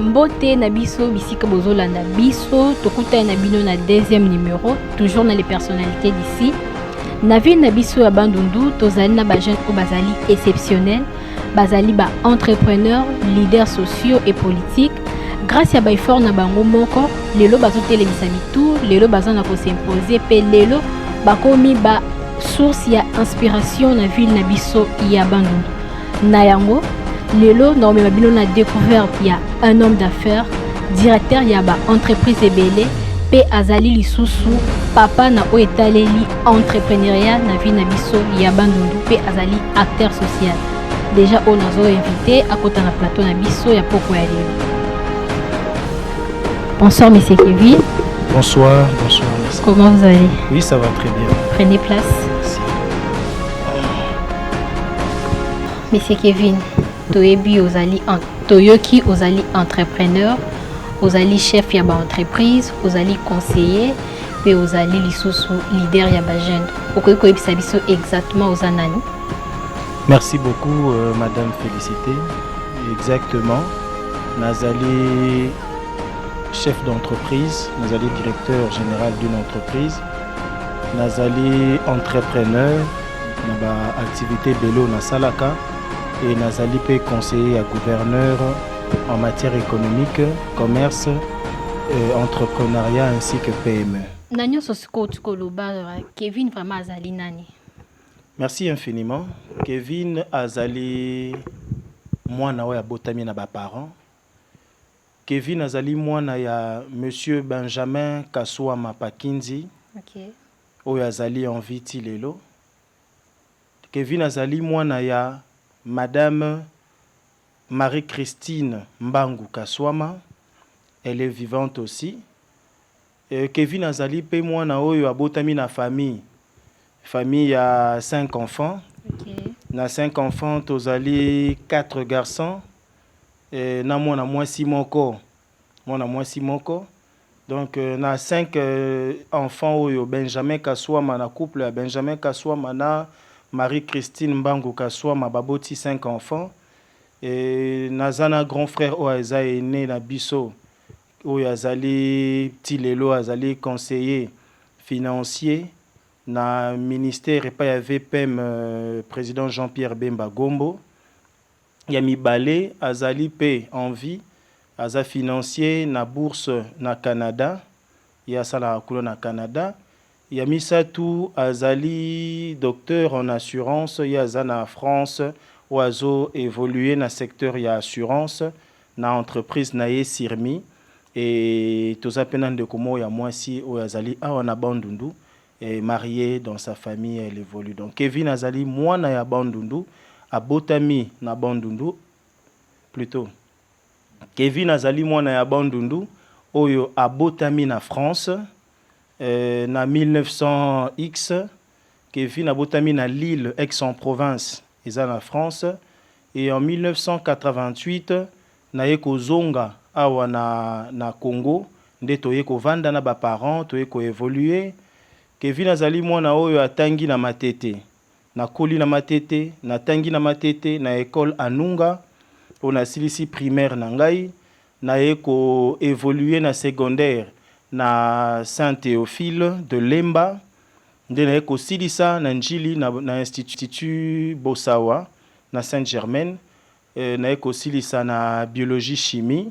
Mbote na biso bisika bozolanda biso tokuta na bino na deuxième numéro toujours dans les personnalités d'ici na ville na biso ya Bandundu tozali na ba jeunes ko bazali exceptionnel bazali ba entrepreneurs leaders sociaux et politiques grâce à ba effort na bango moko lelo bazotelemisa mitu lelo bazana ko s'imposer pe lelo bakomi ba source ya inspiration na ville na biso ya Bandundu na yango lelo na omema bino na découverte ya un homme d'affaires directeur ya ba entreprise ebele pe azali lisusu papa na oyo etaleli entrepreneuriat na vie na biso ya Bandundu pe azali acteur social déjà on a invité à côté na plateau na biso ya poko ya lelo. Bonsoir monsieur Kevin. Bonsoir, bonsoir. Merci. Comment vous allez? Oui, ça va très bien. Prenez place. Merci. Monsieur Kevin, toyebi ozali toyoki ozali entrepreneur, ozali chef ya ba entreprise, ozali conseiller, pe ozali lisusu leader ya ba jeune. Okoki koyebisa biso exactement ozanani? Merci beaucoup madame Félicité. Exactement. Nazali chef d'entreprise, nazali directeur général d'une entreprise, nazali entrepreneur, na activité bélo na salaka et nazali pe conseiller à gouverneur en matière économique, commerce, entrepreneuriat ainsi que PME. Nanyo sosiko tukoloba Kevin vraiment azali nani? Merci infiniment. Kevin azali mwana oya botami na ba parents. Kevin azali mwana ya monsieur Benjamin Kaswama Pakinzi. OK. Oyo azali en viti lelo. Kevin azali mwana ya madame Marie-Christine Mbangu Kaswama. Elle est vivante aussi. Kevin azali pe mwana oyo abotami na famille. Famille à 5 enfants. OK. Na 5 enfants, tozali 4 garçons. Na mwana mwasi moko. Mwana mwasi moko. Donc na 5 enfants oyo Benjamin Kaswama na couple ya Benjamin Kaswama na Marie-Christine Mbangu Kaswama baboti 5 enfants. Et nazana grand frère Oaza est né na biso. Oyo azali Tilelo azali conseiller financier na ministère et pas y avait PM président Jean-Pierre Bemba Gombo. Yami Balé azali pe en vie aza financier na bourse na Canada. Ya sala kulo na Canada. Yami Satou azali docteur en assurance ya na France oazo évoluer na secteur ya assurance na entreprise na ye Sirmi et toza pena de komo ya mwasi o azali awa na Bandundu. Et marié dans sa famille, elle évolue. Donc Kevin azali mwana ya Bandundu, abotami na Bandundu, plutôt. Kevin azali mwana ya Bandundu, oyo abotami na France, na 1900X. Kevin abotami na Lille, Aix-en-Provence, eza na France. Et en 1988, na yeko zonga awa na Congo, nde toyeko vanda na ba parents, toyeko évoluer. Kevin azali mwana oyo atangi na matete na koli na matete na tangi na matete na école Anunga on silisi primaire na ngai na eko évoluer na secondaire na Saint-Théophile de Lemba nde na eko silisa na njili na institut Bosawa na Saint-Germain na eko silisa na biologie chimie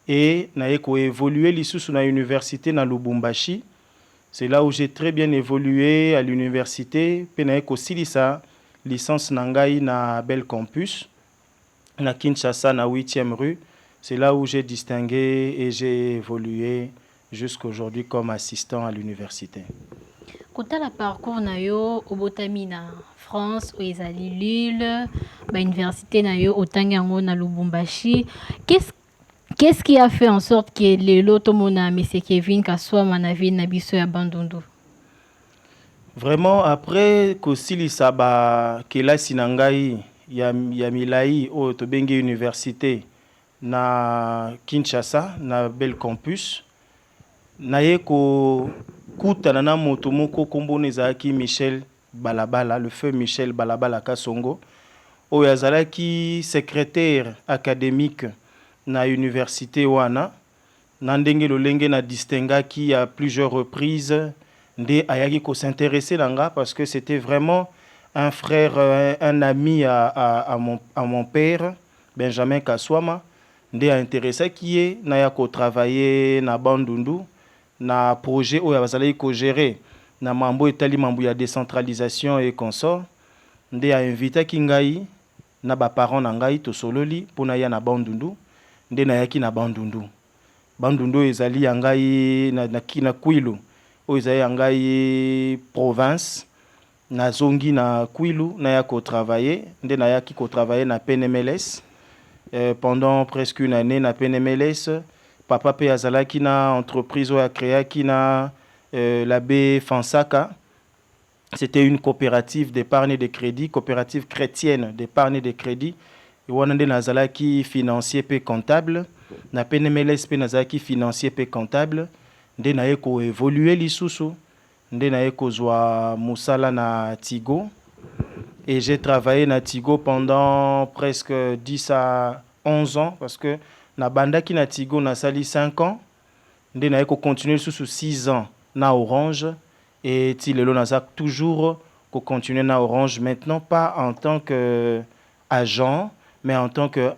et na eko évoluer lisusu na université na Lubumbashi. C'est là où j'ai très bien évolué à l'université. Penaeko Silisa, licence Nangai na Bel Campus, na Kinshasa, na 8e rue. C'est là où j'ai distingué et j'ai évolué jusqu'aujourd'hui comme assistant à l'université. Quand la parcours na yo obotami na France ou ezali Lille, ba université na yo otangango na Lubumbashi, Qu'est-ce qui a fait en sorte que l'autre mona M. Kevin Kaswama na ville na biso ya Bandundu? Vraiment après kosilisa ba kelasi na ngai ya milai o tobengi université na Kinshasa na Bel Campus na yeko kutana na moto moko kombo nezaki Michel Balabala, le feu Michel Balabala Kasongo oyo azalaki secrétaire académique na université wana na ndenge lolenge na distingaki à plusieurs reprises nde ayaki ko s'intéresser nanga parce que c'était vraiment un frère, un ami à mon père, Benjamin Kaswama, nde a intéressé qui est na ya ko travailler na Bandundu na projet oyo bazali ko gérer na mambo etali mambo ya décentralisation et consort, nde a invité ki ngai na ba parents na ngai to sololi pona ya na Bandundu, nde na yaki na Bandundu. Bandundu ezali ya ngai na Kwilu, oyo ezali ya ngai province. Na zongi na Kwilu na ya ko travailler nde na ya ki ko travailler na PNMLS pendant presque une année na PNMLS. Papa pe azalaki na entreprise oyo créaki na l'abbé Fansaka. C'était une coopérative d'épargne et de crédit, coopérative chrétienne d'épargne et de crédit. Et wana nde nazalaki financier pe comptable na PNMLS pe nazalaki financier pe comptable nde na ye ko évoluer lisusu. Nde na ekozwa musala na Tigo et j'ai travaillé na Tigo pendant presque 10 à 11 ans parce que na bandaki na Tigo na sali 5 ans nde na continuer sous 6 ans na Orange et ti lelo naza toujours ko continuer na Orange maintenant pas en tant que agent mais en tant que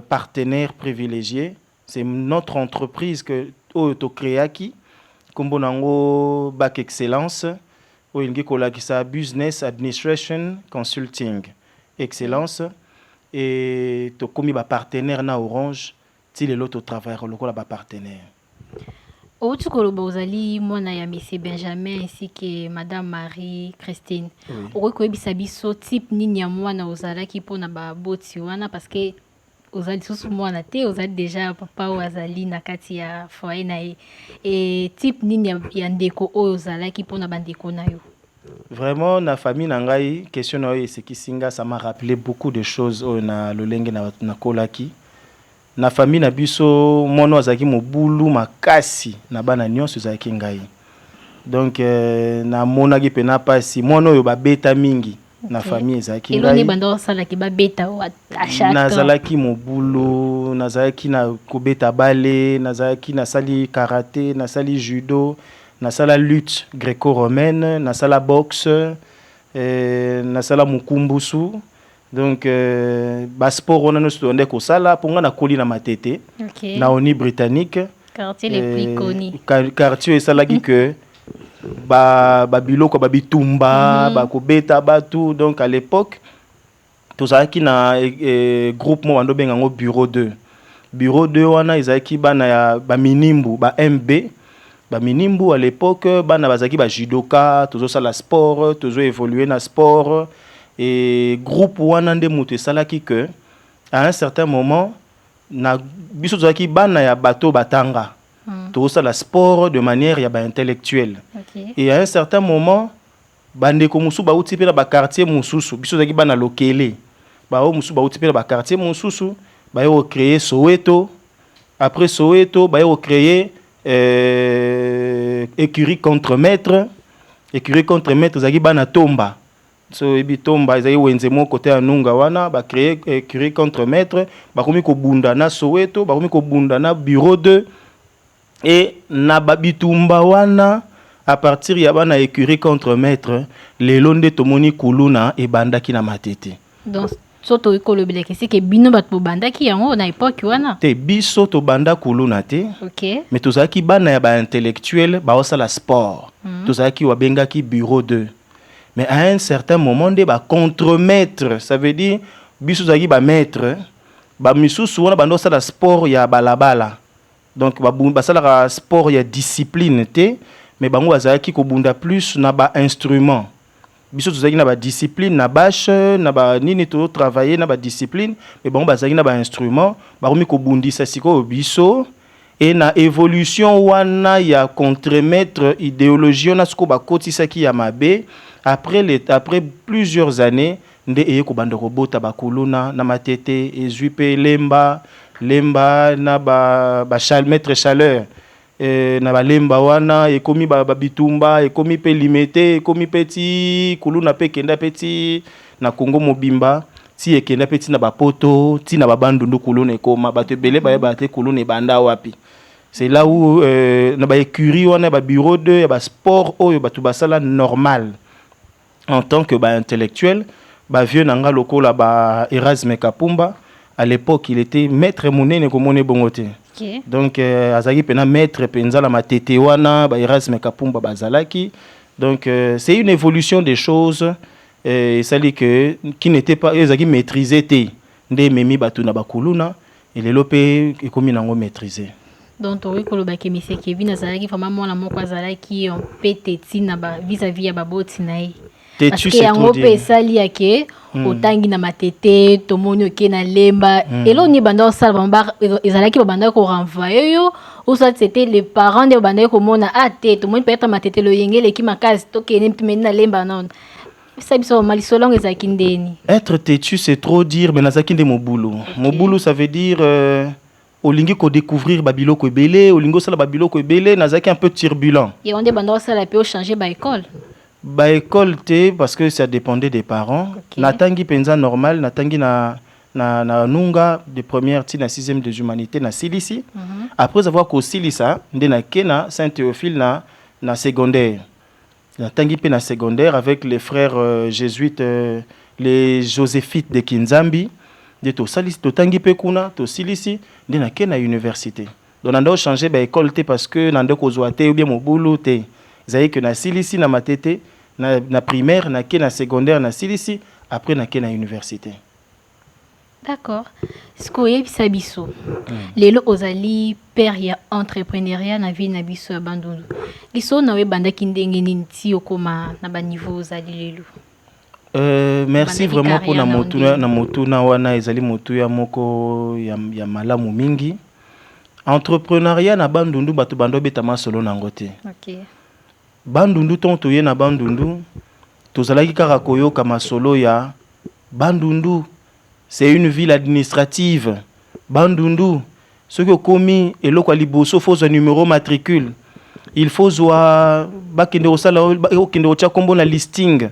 partenaire privilégié. C'est notre entreprise que to créaki kombo nango bac excellence o ingi kolakisa business administration consulting excellence et to komi ba partenaire na Orange ti lelo to travailler lokola ba partenaire. Outu koloba ozali mwana ya monsieur Benjamin ainsi que madame Marie Christine. Oko koyebisa biso type nini ya mwana ozalaki pona ba boti wana parce que ozali susu mwana te ozali déjà papa o azali na kati ya foyer na ye et type nini ya ndeko oyo ozalaki pona bandeko na yo. Vraiment na famille na ngai question na yo esekisinga ça m'a rappelé beaucoup de choses oyo na lolenge na kolaki. Na famille na biso mwana azalaki mobulu makasi na bana nyonso ezalaki ngai. Donc na monaki pena pasi mwana oyo babeta mingi. Na famille ezalaki ngai. Eloni bando sala ki ba beta à chaque nazalaki mobulu, nazalaki na kobeta bale, nazalaki na sali karaté, na sali judo, na sala lutte gréco-romaine, na sala boxe, na sala mukumbusu. Donc ba sport on a nous donné ko sala ponga na koli na matete. Na oni britannique. Quartier les plus connus. Quartier esalaki que biloko bitumba bakobeta batu. Donc à l'époque tozalaki na groupe mo bando bengango bureau 2 wana ezalaki bana ya minimbu ba MB ba minimbu à l'époque bana bazaki ba judoka tozo sala sport tozo évoluer na sport et groupe wana nde mutu esalaki que à un certain moment na biso tozalaki bana ya bato batanga tozo la sport de manière ya ba intellectuelle. Et à un certain moment bandeko musu ba uti pe na ba quartier mususu biso tozalaki bana lokele ba o musu ba uti pe na ba quartier mususu ba yo créer Soweto. Après Soweto ba yo créer écurie contre maître zaki bana Tomba. So ebi Tomba ezali wenze mo côté ya Nunga wana ba créer écurie contre maître ba komi ko bunda na Soweto ba komi ko bunda na bureau 2 et na babitumba wana à partir ya bana écurie contre maître lelo nde tomoni kuluna e bandaki na matete. Donc soto ikolo bileke c'est que bino bat bandaki yango na époque wana te biso to banda kuluna te. OK mais tozaki bana ya ba intellectuel ba osala sport tozaki wa bengaki bureau 2 mais à un certain moment de ba contre-maître ça veut dire biso zaki ba maître ba misusu wana bando osala sport ya balabala. Donc ba sala sport ya discipline te mais bango bazaki ko bunda plus na ba instrument. Biso tozaki na ba discipline na bâche na ba nini to travailler na ba discipline mais bango bazaki na ba instrument ba komi ko bundisa siko biso et na évolution wana ya contre-maître idéologie na siko ba kotisaki ya mabe après plusieurs années nde eye ko banda robota bakuluna na matete ezuipe lemba na ba maître chaleur na balemba wana ekomi bitumba ekomi pe limité ekomi petit kuluna pe kenda petit na Congo mobimba ti ekenda pe tina bapoto tina babandundu kuluna ekoma bato ebele bayeba te kuluna ebanda wapi. C'est là où na ba écurie wana ba bureau de ba sport oyo batu basala normal en tant que ba intellectuel ba vieux nanga lokola ba Erasme Kapumba. À l'époque il était maître monene komone bongote. Okay. Donc azaki pena maître penza la matete wana ba Erasme Kapumba bazalaki. Donc c'est une évolution des choses et ça dit que qui n'était pas ezaki maîtrisé te nde memi batu na bakuluna et les lopé ekomi nango maîtrisé. Donc oui ko loba ke monsieur Kevin azalaki vraiment mwana moko azalaki on petiti na ba vis-à-vis ya baboti na ye. Parce que yango pe sali yake otangi na matete tomoni oke na lemba elo ni banda osala bamba ezalaki babanda ko renvoyer yo ou ça c'était les parents de banda ko mona ate tomoni peut-être matete lo yengele ki makasi to kene mpimeni na lemba non. Ça biso malisolong ezalaki ndeni. Être têtu c'est trop dire mais nazaki nde mobulu. Okay. Mobulu ça veut dire olingi ko découvrir babiloko ebele olingo sala babiloko ebele nazaki un peu turbulent. Et on demande ça la peut changer ba école. Ba école té parce que ça dépendait des parents. Okay. Natangi penza normal natangi na nunga de première ti na 6e des humanités na silisi. Après avoir ko silisa nde na kena Saint-Théophile na secondaire. Natangi pe na secondaire avec les frères jésuites les Joséphites de Kinzambi. De to salis to tangi pe kuna to silisi de na ke na université donc nando changer ba école té parce que nando ko zoate ou bien mobulu té zaye que na silisi na matete na primaire na ke na secondaire na silisi après na ke na université. D'accord. Sko yebisa biso lelo ozali père ya entrepreneuriat na vie na biso ya bandundu liso na we banda kindenge nini ti okoma na ba niveau ozali lelo. Merci vraiment pour na motuna wana ezali motu ya moko ya malamu mingi. Entrepreneuriat na bandundu batu bando betama solo nango te. OK. Bandundu tonto ye na bandundu tozalaki kaka koyoka masolo ya bandundu. C'est une ville administrative. Bandundu soki okomi eloko liboso faut un numéro matricule. Il faut zwa bakende osala okende ocha kombo na listing.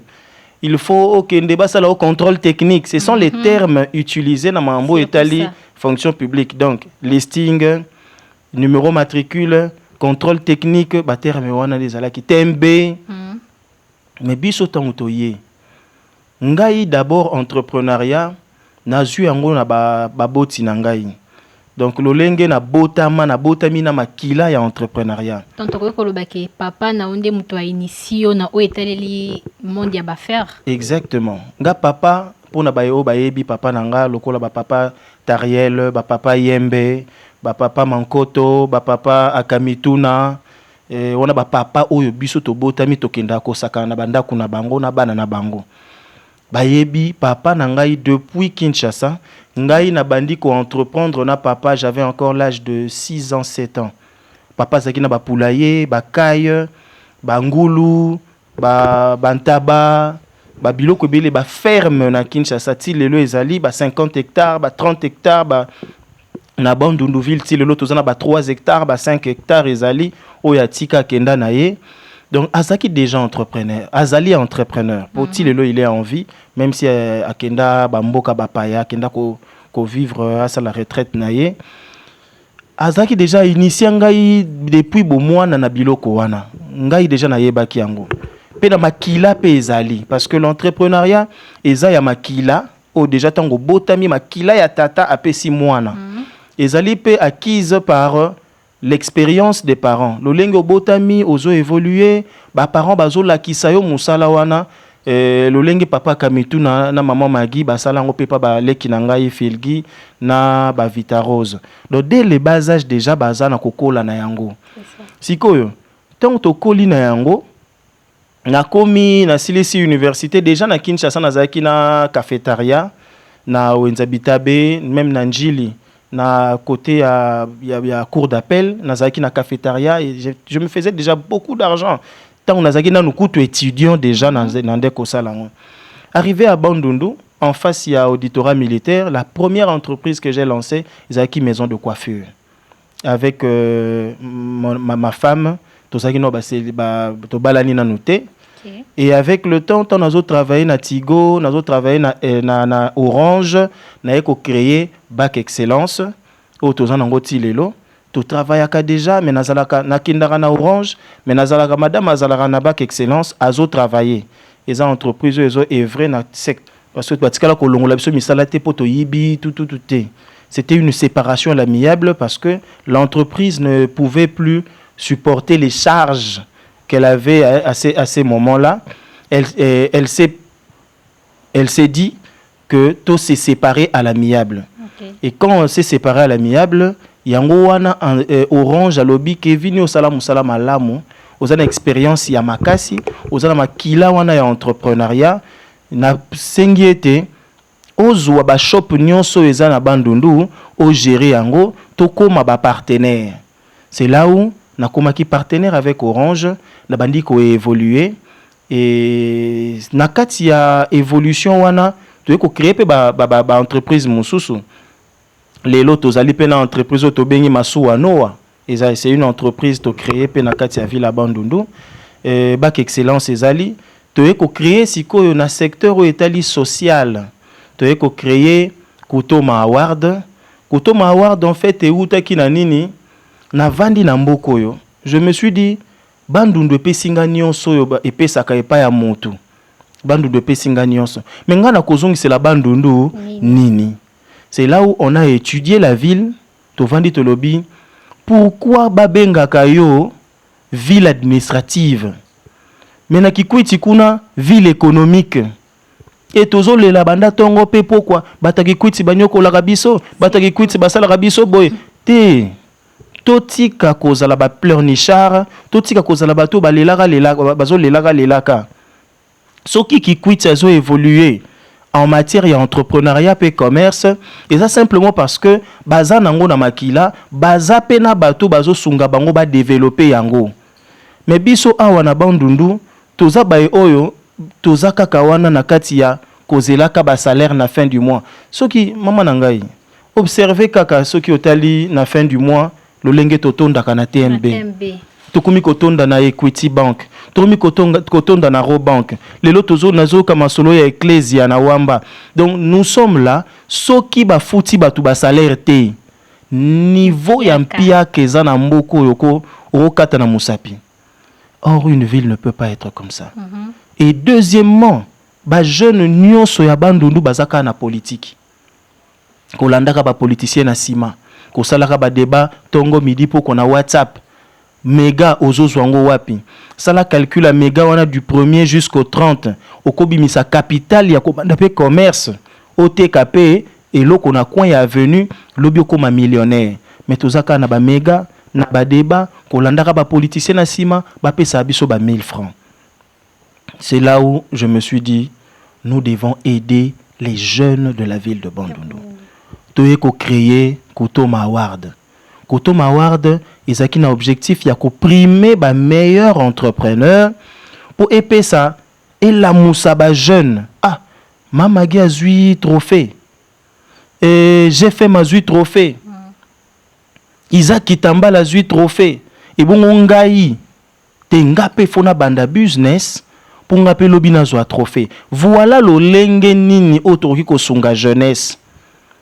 Il faut que le contrôle technique. Ce sont les termes utilisés dans Mambo Italie fonction publique. Donc, listing, numéro matricule, contrôle technique, terme wana les alaki tembe. Mais biso tangutoye. Ngai d'abord entrepreneuriat nazu yango na baboti na ngai. Donc lolenge na botami na makila ya entrepreneuriat. Tonto ko lobake papa na onde muto a initio na o etaleli monde ya bafaire. Exactement. Nga papa pona bayo bayebi papa nanga lokola ba papa Tariel, ba papa Yembe, ba papa Mankoto, ba papa Akamituna, wana ba papa oyo biso to botami to kenda ko sakana na banda kuna bango na bana na bango. Bayebi papa nangai depuis Kinshasa. Ngai na bandi ko entreprendre na papa, j'avais encore l'âge de 6 ans, 7 ans. Papa zaki na ba poulailler, ba kaye, ba ngulu, ba bantaba, ba biloko bele ba ferme na Kinshasa ti lelo ezali ba 50 hectares, ba 30 hectares, ba na Bandunduville ti lelo tozana ba 3 hectares, ba 5 hectares ezali oya tika kenda na ye. Donc Azaki déjà entrepreneur, Azali entrepreneur. Pour Tilelo il est en vie, même si Akenda Bamboka Bapaya, Akenda ko vivre à la retraite naie. Azaki déjà initié ngai depuis bo mois na biloko wana. Ngai déjà na yebaki yango. Pe na makila pe ezali parce que l'entrepreneuriat eza ya makila o déjà tango botami makila ya tata apesi mwana. Ezali pe acquise par l'expérience des parents. Lolengo botami ozo évoluer, ba parents bazo la kisayo musala wana lolenge papa Kamitu na maman Magi basala ngo pepa ba leki na ngai filgi na ba Vita Rose. Donc dès le bas âge déjà baza na kokola na yango. Sikoyo, tant to koli na yango na komi na Silesi Université déjà na Kinshasa na zaki na cafétéria na Wenzabitabe même na Njili. Na côté ya cour d'appel nazaki na cafétéria et je me faisais déjà beaucoup d'argent tant nazaki na nukutu étudiant déjà dans ndeko salango. Arrivé à Bandundu en face il y a auditorat militaire, la première entreprise que j'ai lancée zaki maison de coiffure avec ma femme tozaki no ba to balani na nuté Okay. Et avec le temps, on a travaillé na Tigo, on a travaillé na Orange, on a créé Bac Excellence. Au tozan ngoti lelo, tu travailles déjà, mais nazalaka na kindara na Orange, mais nazalaka madame azalaka na Bac Excellence, azo travailler. Les entreprises elles ont œuvré na secte parce que batikala ko longola biso misala te poto yibi tout. C'était une séparation à l'amiable parce que l'entreprise ne pouvait plus supporter les charges qu'elle avait à ces moments-là. Elle s'est dit que tout s'est séparé à l'amiable. Okay. Et quand on s'est séparé à l'amiable, yango wana Orange alobi Kevin au salam alamu, aux une expérience ya makasi, aux une makila wana ya entrepreneuriat na sengiete ozwa ba shop nyonso eza na Bandundu o gérer yango to koma ba partenaire. C'est là où na koma ki partenaire avec Orange na bandi ko évoluer et na kati ya évolution wana to ko créer pe ba entreprise mususu. Lelo tozali pe na entreprise to bengi Masuwa Noa. C'est une entreprise to créer pe na kati ya ville Bandundu. Bac Excellence ezali to ko créer siko na secteur etali social. Tu as créé Kutoma Award. Kutoma Award, en fait, et où tu as nini na vandi na mboko yo. Je me suis dit, Bandundu pe singa nyonso yo e pe saka e pa ya moto. Bandundu pe singa nyonso. Mais nga na kozongi c'est la Bandundu nini. C'est là où on a étudié la ville. To vandi to lobby. Pourquoi babenga kayo ville administrative? Mais na kikwiti kuna ville économique. Et tozo le la banda tongo pe pourquoi bataki kwiti banyoko la rabiso bataki kwiti basala rabiso boy te totika kozala ba pleurnichard totika kozala bato balelaka bazo lelaka soki ki kwiti azo évoluer en matière d'entrepreneuriat et commerce et ça simplement parce que baza nango na makila baza pena bato bazo sunga bango ba développer yango mais biso awa na Bandundu toza bae oyo toza kaka wana na kati ya kozelaka ba salaire na fin du mois. Soki mama nangai observez kaka soki otali na fin du mois lolenge totonda kana TMB. Tokumi kotonda na Equity Bank. Tokumi kotonda na Robank. Lelo tozo nazo kama solo ya Ecclesia na Wamba. Donc nous sommes là soki ba futi batu ba salaire te. Niveau ya mpia keza na mboko yoko okata na musapi. Or une ville ne peut pas être comme ça. Et deuxièmement, ba jeune nyonso ya Bandundu bazaka na politique. Ko landaka ba politicien na sima. Ko salaka ba débat tongo midi po kona WhatsApp. Méga ozozwango wapi. Sala calcule méga wana du 1er jusqu'au 30. Okobi sa capitale ya ko banda pe commerce. OTKP et loko na coin ya avenue lobi okoma millionnaire. Mais tozaka na ba méga na ba débat ko landaka ba politicien na sima ba pesa biso ba 1000 francs. C'est là où je me suis dit, nous devons aider les jeunes de la ville de Bandundu. Tu as créé Kutoma Award. Kutoma Award, ils ont un objectif, il y a primer les meilleurs entrepreneurs pour épayer ça. Et la moussaba jeune, ah, mamagi a 8 trophées. Et j'ai fait ma 8 trophées. Isaac Kitamba la 8 trophées. Et bon, on gagne. Tengape fona banda business. Pour ngape lobina zo trophée. Voilà le lenge nini otoki ko sunga jeunesse.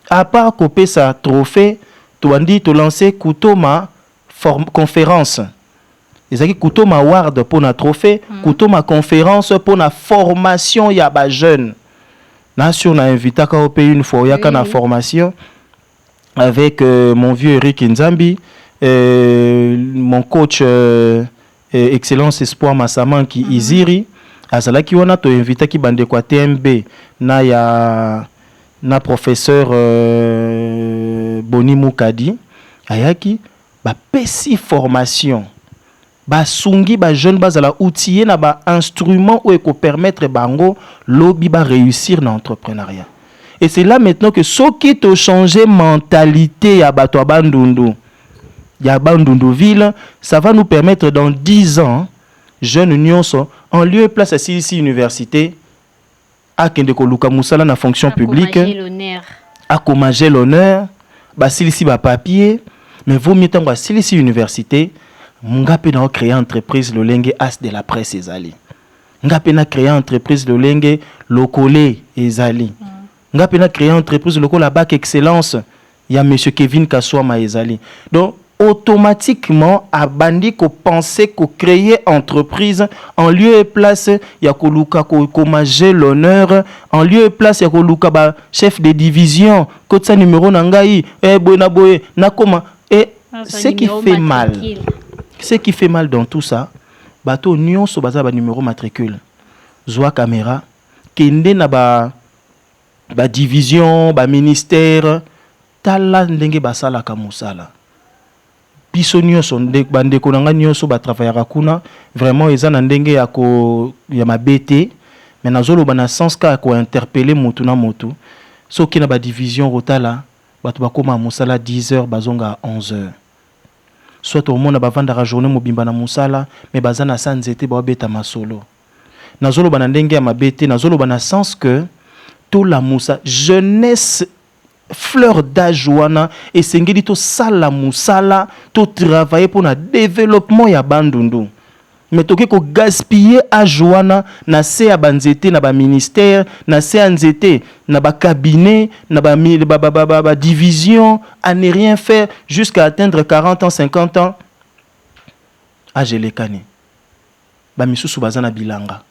À part copier sa trophée, tu as dit te lancer Kutoma conférence. Ezaki Kutoma Award pour na trophée, Kutoma conférence pour na formation ya ba jeune. Nation na invité ka opé une fois ya kana formation avec mon vieux Eric Nzambi, mon coach Excellence Espoir Massaman qui Iziri. Azalaki wana to invité ki bande kwa TMB na ya na professeur Boni Mukadi ayaki ba pesi formation ba sungi ba jeune bazala outillé na ba instrument ou ko permettre bango lobi ba réussir dans l'entrepreneuriat. Et c'est là maintenant que ceux qui te changer mentalité ya bato Bandundu ya Bandundu ville, ça va nous permettre dans 10 ans jeunes nyonso en lieu et place à Silisi Université à Kendeko Luka Moussala na fonction publique à commager l'honneur ba Silisi ba papier mais vaut mieux tango à Silisi Université mungape na créer entreprise le lenge as de la presse ezali nga pe na créer entreprise lolenge lokole ezali nga pe na créer entreprise lokola bac excellence ya monsieur Kevin Kaswama ezali. Donc automatiquement abandi ko penser ko créer entreprise en lieu et place ya ko luka ko manger l'honneur, en lieu et place ya ko luka ba chef de division kotsa numéro na ngai boy na koma et ce qui fait mal. Ce qui fait mal dans tout ça, bateau nyonso baza ba numéro matricule. Zwa caméra kende na ba division, ba ministère tala ndenge basala ka musala. Biso nyonso bandeko nanga nyonso ba travaillera kuna vraiment eza na ndenge ya mabete mais nazolo bana sens ka ko interpeller mutu na mutu soki na ba division rotala bato bakoma musala 10h bazonga 11h. Soit au monde bavanda journée mobimba na musala mais bazana sanzete ba beta masolo. Nazolo bana ndenge ya mabete nazolo bana sens que tout la musa jeunesse fleur d'âge wana et sengeli to sala musala to travailler pour le développement ya bandundu mais toke ko gaspiller âge wana na se ya banzete na ba ministère na se ya nzete na ba cabinet na ba division à ne rien faire jusqu'à atteindre 40 ans 50 ans âge lekani ba misusu bazana bilanga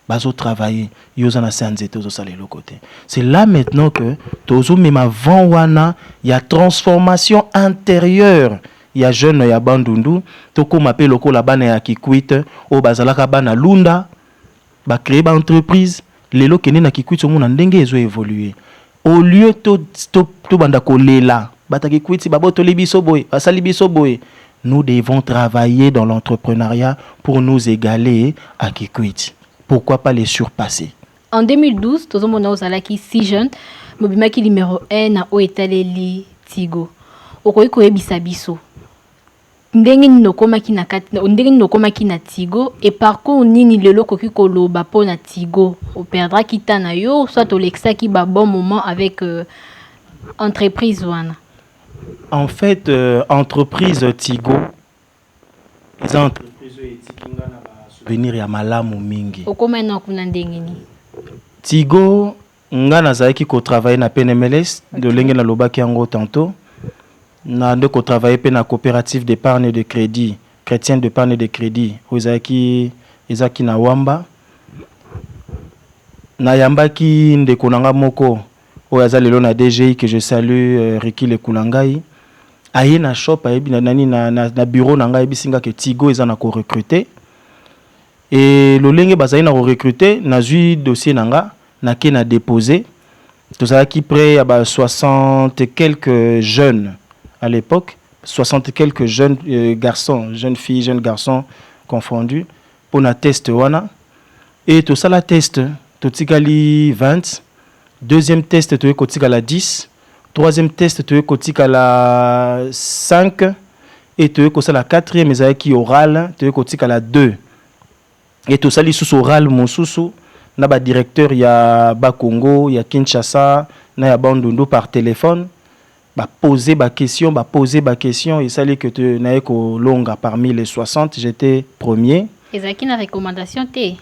bazo travailler yozana sanzete ozo sala le côté. C'est là maintenant que tozo mema van wana ya transformation intérieure ya jeune ya bandundu toko m'appelle lokola bana ya Kikwit o bazalaka bana lunda ba créer ba entreprise lelo kene na Kikwit mona ndenge ezo évoluer au lieu to banda kolela bata Kikwit baboto libiso boy basali biso boy. Nous devons travailler dans l'entrepreneuriat pour nous égaler à Kikwit. Pourquoi pas les surpasser? En 2012, tozomona ozalaki si jeune, mobimaki numéro 1 na oetaleli Tigo. Okoyi koyebisa biso. Ndenge nokomaki na kati, ndenge nokomaki na Tigo et par contre nini lelo koki koloba po na Tigo. O perdra kita na yo, soit olexaki ba bon moment avec entreprise wana. En fait, entreprise Tigo, les entreprises etikinga na venir ya malamu mingi. Okoma na kuna ndenge ni. Tigo nga nazaki ko travailler na PNMLS de lenge na lobaki yango tantôt. Na ndeko travailler pe na coopérative d'épargne de crédit, chrétien d'épargne de crédit. Ozaki ezaki na Wamba. Na yambaki ndeko nanga moko oyaza lelo na DGI que je salue Ricky Le Kulangai. Aye na shop ayebi na nani na bureau nanga ebisinga ke Tigo ezana ko recruter. Et l'olenge bazali na recruter na zui dossier nanga na ke na déposer tout ça qui près à 60 et quelques jeunes à l'époque 60 et quelques jeunes garçons jeunes filles jeunes garçons confondus pour na test wana et tout ça la test tout tikali 20 deuxième test tu kotika la 10 troisième test tu kotika la 5 et tu kosa la quatrième ezali qui oral tu kotika la 2. Et tout ça, les sous oral, mon sous, na ba directeur ya Bakongo, ya Kinshasa, na ya Bandundu par téléphone, ba poser ba question, et ça les que tu na eko longa parmi les 60, j'étais premier. Et ça qui na recommandation té.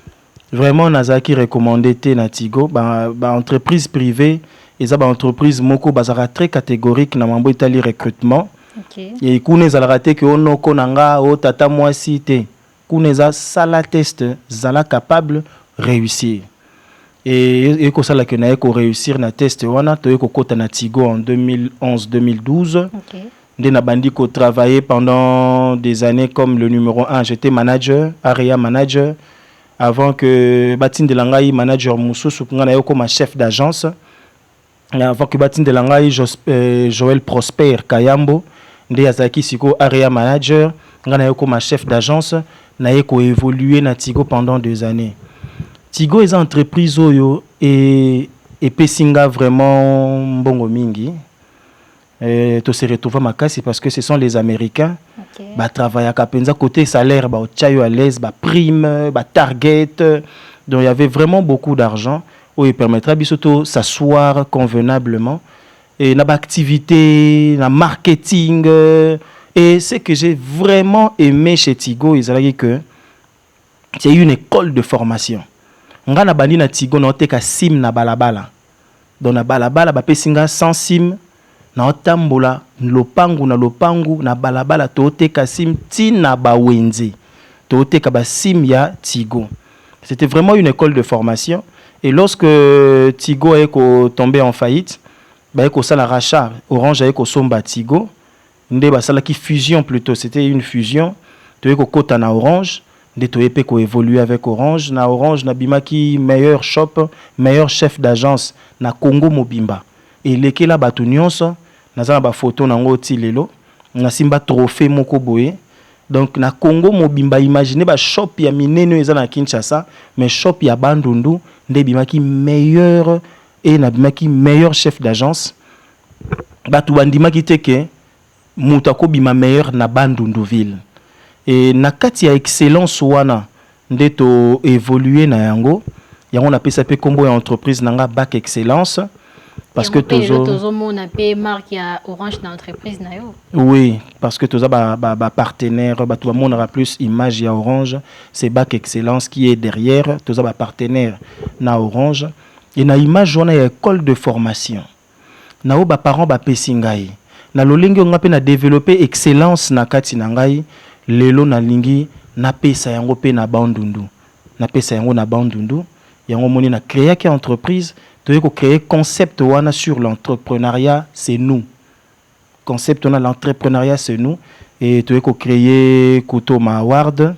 Vraiment nazaki recommandé té na Tigo, ba entreprise privée, et ça ba entreprise moko bazara très catégorique na mambo itali recrutement. OK. Et kune zala te que ono konanga o tata moi cité. Kuneza sala test zala capable réussir et ko sala que na ko réussir na test wana to ko kota na Tigo en 2011-2012. OK. Ndena bandi ko travailler pendant des années comme le numéro 1, j'étais manager, area manager avant que Batine de Langai manager mususu ngana yo comme chef d'agence. Avant que Batine de Langai Joël Prosper Kayambo nde azaki siko area manager ngana yo comme chef d'agence. Na ko évolué na Tigo pendant 2 années. Tigo est une entreprise oyo et pesinga vraiment mbongo mingi. To se retrouve makasi parce que ce sont les Américains. OK. Ba travailler à penza côté salaire ba chayo à l'aise, ba prime, ba target. Donc il y avait vraiment beaucoup d'argent où il permettra bisoto s'asseoir convenablement et na ba activité, na marketing. Et ce que j'ai vraiment aimé chez Tigo, c'est que C'est une école de formation. Nga na bandi na Tigo na oteka sim na balabala. Donc na balabala ba pesinga sans sim na otambola lopangu na balabala to oteka sim tina ba wenze. To oteka ba sim ya Tigo. C'était vraiment une école de formation. Et lorsque Tigo est tombé en faillite, bah eko sala rachat, Orange a somba Tigo, nde ba sala qui fusion plutôt, c'était une fusion. To eko kota na Orange, nde to epé ko évoluer avec Orange, na Orange na bimaki meilleur shop, meilleur chef d'agence na Congo Mobimba. Et lekela batu nyonso, naza ba photo nango ti lelo, na simba trophée moko boye. Donc na Congo Mobimba, imaginez ba shop ya minene eza na Kinshasa, mais shop ya Bandundu nde bimaki meilleur et na bimaki meilleur chef d'agence. Batu bandimaki teke mutako bima meilleur na Bandundu ville. Et na kati ya excellence wana nde to évoluer na yango, yango na pesa pe kombo ya entreprise nanga Bac Excellence. Parce que on a payé marque Orange dans l'entreprise. Oui, parce que tous les partenaires, tout le monde aura plus image ya Orange. C'est Bac Excellence qui est derrière. Tous les partenaires na Orange. Et na image on a une école de formation. Na o ba parents ba pesingai. Na lolingi on a pe na développer excellence na kati nangai. Lelo na lingi na pesa yango pe na Bandundu. Na pesa yango na Bandundu. Yango moni na créer une entreprise. Tu veux créer concept wana sur l'entrepreneuriat, c'est nous. Concept on a l'entrepreneuriat, c'est nous. Et tu veux créer Kutoma Award.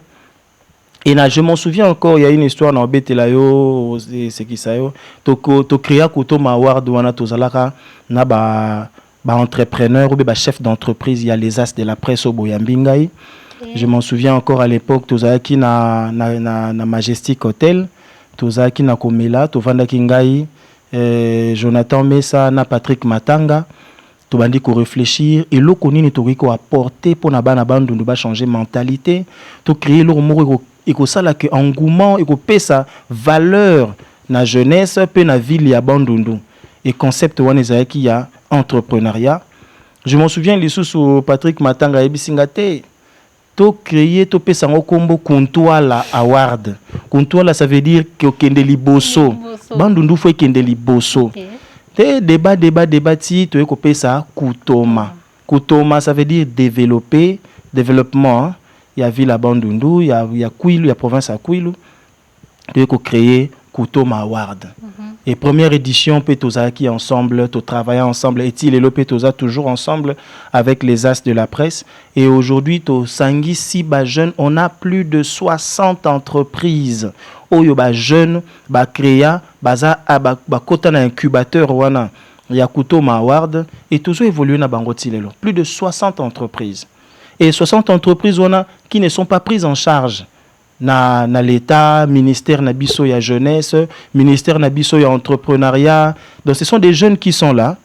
Et là, je m'en souviens encore, il y a une histoire dans Betelayo, c'est qui ça yo. Tu créer Kutoma Award wana tozalaka na ba entrepreneur ou ba chef d'entreprise, il y a les as de la presse au Boyambingai. Je m'en souviens encore à l'époque, tozalaki na Majestic Hotel, tozalaki na Komela, tovandaki ngai. Jonathan Messa na Patrick Matanga to bandi ko réfléchir et lo konini to ko apporter pour na bana bandundu ba changer mentalité to créer lo moko eko sala que engouement eko pesa valeur na jeunesse pe na ville ya bandundu et concept wana ezaki ya entrepreneuriat. Je m'en souviens les sous Patrick Matanga ebisingate to créer to pesa ngo kombo Kuntwala Award. Kuntwala ça veut dire que kendeli bosso. Bandundu faut kendeli bosso. Te débat ti to ko pesa Kutoma. Kutoma ça veut dire développer, développement. Il y a ville à Bandundu, il y a Kwilu, il y a province à Kwilu. To ko créer Kutoma Award. Et première édition, Petoza qui ensemble, to travailler ensemble, et il et le Petoza toujours ensemble avec les as de la presse. Et aujourd'hui, to Sangi Siba jeune, on a plus de 60 entreprises. Oyo ba jeune, ba créa, baza ba kota na incubateur wana, ya Kutoma Award et toujours évolué na bangoti lelo. Plus de 60 entreprises. Et 60 entreprises wana qui ne sont pas prises en charge. Na l'État, ministère Nabiso ya jeunesse, ministère Nabiso ya entrepreneuriat. Donc ce sont des jeunes qui sont là,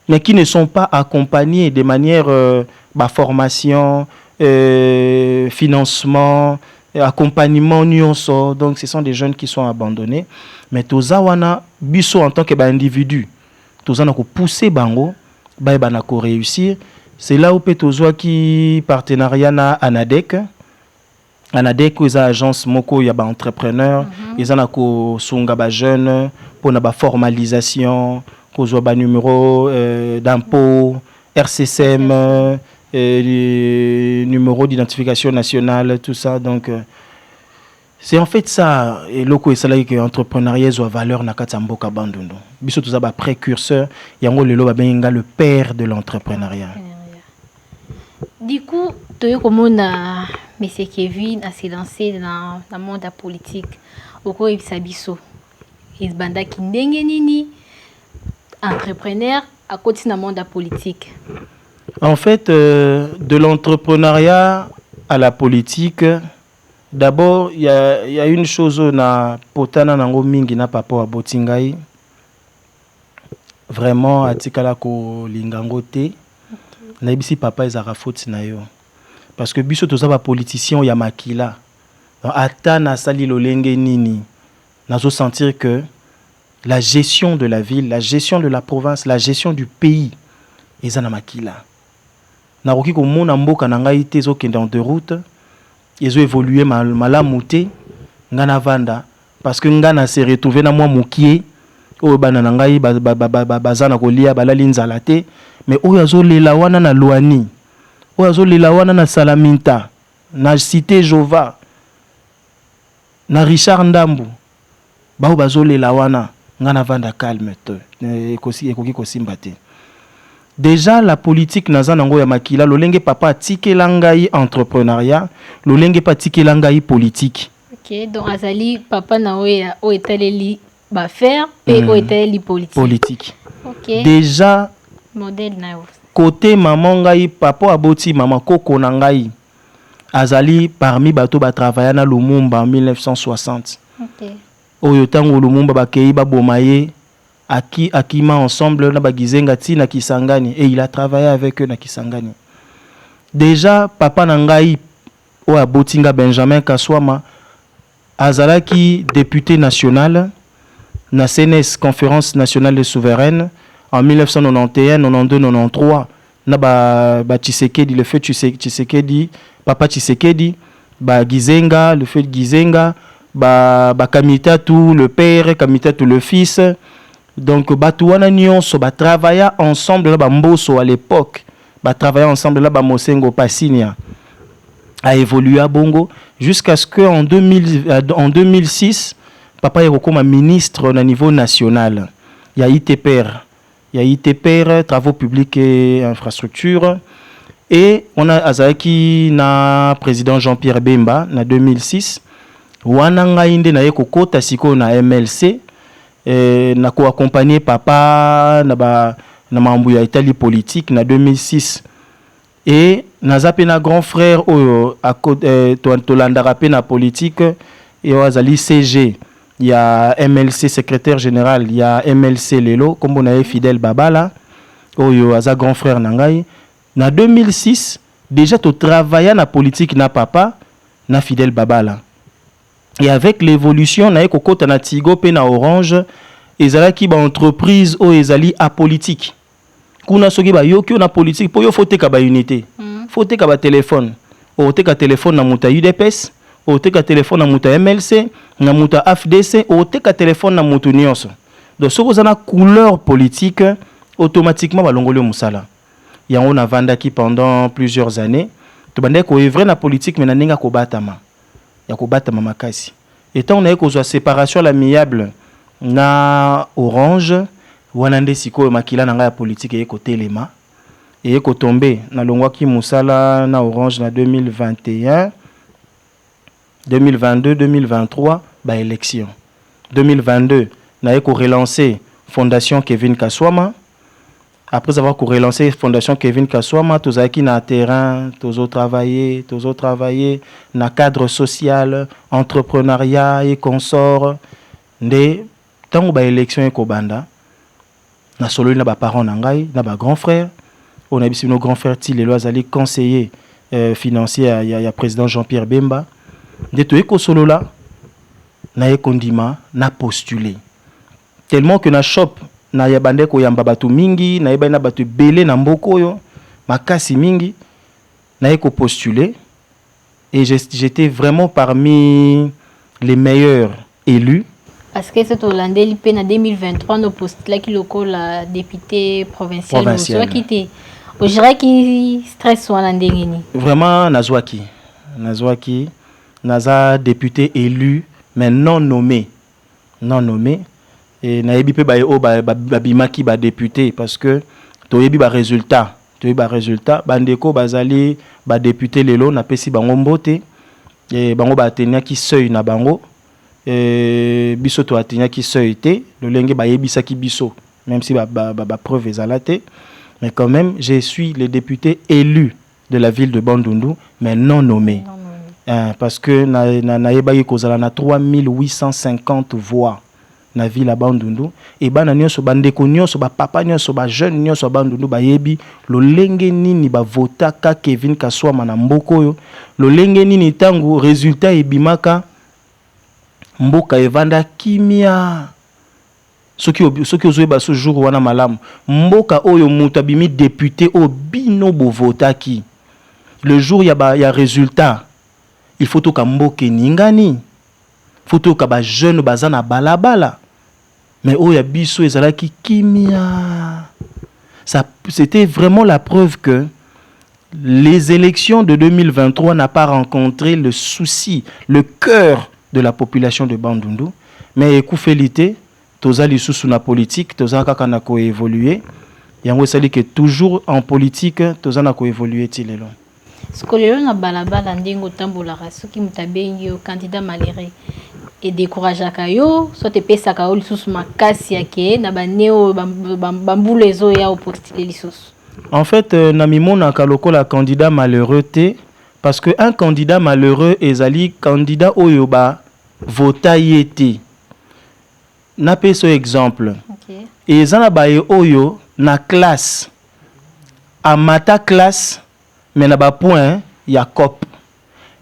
mais qui ne sont pas accompagnés de manière formation, financement, accompagnement nyonso. Donc ce sont des jeunes qui sont abandonnés. Mais toza wana biso en tant que individu, toza na ko pousser bango, ba na ko réussir. C'est là où Petozoa qui partenariat na Anadek. Anadek ou agence moko ya ba entrepreneur, ils en a ko sunga ba jeune pour na ba formalisation, ko zo ba numéro d'impôt, RCCM, numéro d'identification nationale, tout ça. Donc c'est en fait ça et loko et ça que entrepreneuriat zo valeur na katamboka Bandundu. Biso tout ça ba précurseur, yango lelo ba benga le père de l'entrepreneuriat. Du coup, tu as comment M. Kevin a se lancé dans le monde de la politique. Au cours de Sabiso, il se banda qui nini entrepreneur à côté dans le monde de la politique. En fait, de l'entrepreneuriat à la politique, d'abord, il y a une chose na potana nango mingi na papa wa botingai. Vraiment, atikala ko lingango te. Naibisi papa ezara faute na yo parce que biso toza ba politicien ya makila ata na sali lolenge nini nazo sentir que la gestion de la ville, la gestion de la province, la gestion du pays ezana makila na roki ko mona mboka na ngai te zo kende en de route ezo évoluer malamu te ngana vanda parce que ngana se retrouver na moi mokie oyo bana na ngai bazana kolia balali nzala te mais oyo azolela wana na Loani oyo azolela wana na Salaminta na Cité Jova na Richard Ndambu bao bazolela wana ngana vanda calme te ekoki kosimba te. Déjà la politique naza nango ya makila lolenge papa tikela ngai entrepreneuriat lolenge pa tikela ngai politique. OK, donc azali papa na oya o etaleli ba faire et o etaleli politique. OK. Déjà modèle na côté maman ngai papa aboti maman koko na ngai azali parmi bato ba travailler na Lumumba en 1960. OK. Oyo tango Lumumba bakei ba bomaye Akima ensemble na bagizenga ti na Kisangani et il a travaillé avec eux na Kisangani. Déjà papa nangai o abotinga Benjamin Kaswama azalaki député national na CNS Conférence nationale des souveraines en 1991 92 93 na ba Tshisekedi le fait Tshisekedi papa Tshisekedi ba Gizenga le fait Gizenga ba Kamita tout le père Kamita tout le fils. Donc batouana nyonso ba travailler ensemble là ba mboso à l'époque ba travailler ensemble là ba Mosengo Passinia a évolué à Bongo jusqu'à ce que en 2006 papa est comme ministre au niveau national. Il y a ITPR travaux publics et infrastructures et on a Azaki na président Jean-Pierre Bemba na 2006 wana ngainde na yeko kota siko na MLC. Na co-accompagné papa na mambu ya Italie politique na 2006 et na zape na grand frère oyo tolandara pe na politique et azali CG il y a MLC secrétaire général il y a MLC lelo comme on a Fidèle Babala oyo aza grand frère na ngai na 2006 déjà to travailler na politique na papa na Fidèle Babala. Et avec l'évolution, na ekokota na Tigo pe na Orange, ezalaki ba entreprise o ezali apolitique. Kuna soki ba yoki na politique po yo fote ka ba unité. Fote ka ba téléphone. O te ka téléphone na muta UDPS, o te ka téléphone na muta MLC, na muta AFDC, o te ka téléphone na mutu nyonso. Donc soko zana couleur politique automatiquement ba longoli musala. Yango na vandaki pendant plusieurs années. To bande ko evre na politique mais na ninga ko batama. Ya kobata mamakasi. Étant on a eu séparation l'amiable na Orange, wanande siko makila na politique et côté lema et ko tomber na longwaki musala na Orange na 2021 2022 2023 ba élection. 2022 na ko relancer Fondation Kevin Kaswama. Après avoir relancé Fondation Kevin Kaswama, tous qui na terrain, tous travailler na cadre social, entrepreneuriat et consorts. Ndé tant ba élection ko banda na solo na ba parents nangai, na ba grand frère, on a bis nos grand frère ti les loazali conseiller financier il y a président Jean-Pierre Bemba. Ndé to eko solo là na ekondima na postuler. Tellement que na shop na yabande ko yamba batu mingi na yeba na batu belé na mboko yo makasi mingi na yeko postuler et j'étais vraiment parmi les meilleurs élus parce que c'est Hollandais l'IP en 2023 nos postulats qui locaux la député provincial soit quitté au dirait qui stress Hollandais ngini vraiment nazwaki naza député élu mais non nommé et na yebi pe ba bimaki ba député parce que to yebi ba résultat bandeko bazali ba député lelo na pesi bango mbote et bango ba ateniaki seuil na bango et biso to ateniaki seuil te lolenge ba yebisaki biso même si ba preuve ezalate mais quand même je suis le député élu de la ville de Bandundu mais non nommé parce que na yebaki kozala na 3850 voix na ville à Bandundu et bana nyonso bandeko nyonso ba papa nyonso ba jeune nyonso Bandundu ba yebi lolenge nini ba vota ka Kevin Kaswama na mboko yo lolenge nini tangu résultat ebimaka mboka evanda kimia soki ozoe ba ce jour wana malamu mboka oyo mutu abimi député o bino bo votaki le jour ya résultat il faut to ka mboke ningani Photo ka ba jeune bazana balabala. Mais oh ya biso ezalaki kimia. Ça c'était vraiment la preuve que les élections de 2023 n'a pas rencontré le souci, le cœur de la population de Bandundu. Mais écoufélité, toza lisusu na politique, toza kaka na ko évoluer. Yango sali que toujours en politique, toza na ko évoluer tilelo. Skolelo na balabala ndingo tambola soki mutabengi yo candidat maléré et décourager kayo, soit te pesa ka lisusu makasi yake na baneo bambulu ezo ya opportunité lisusu. En fait, Namimona Kaloko la candidat malheureux té parce que un candidat malheureux ezali candidat oyoba vota yete. Na peso exemple. OK. Et zana baye oyo na classe. Amata classe mais na ba point ya cop.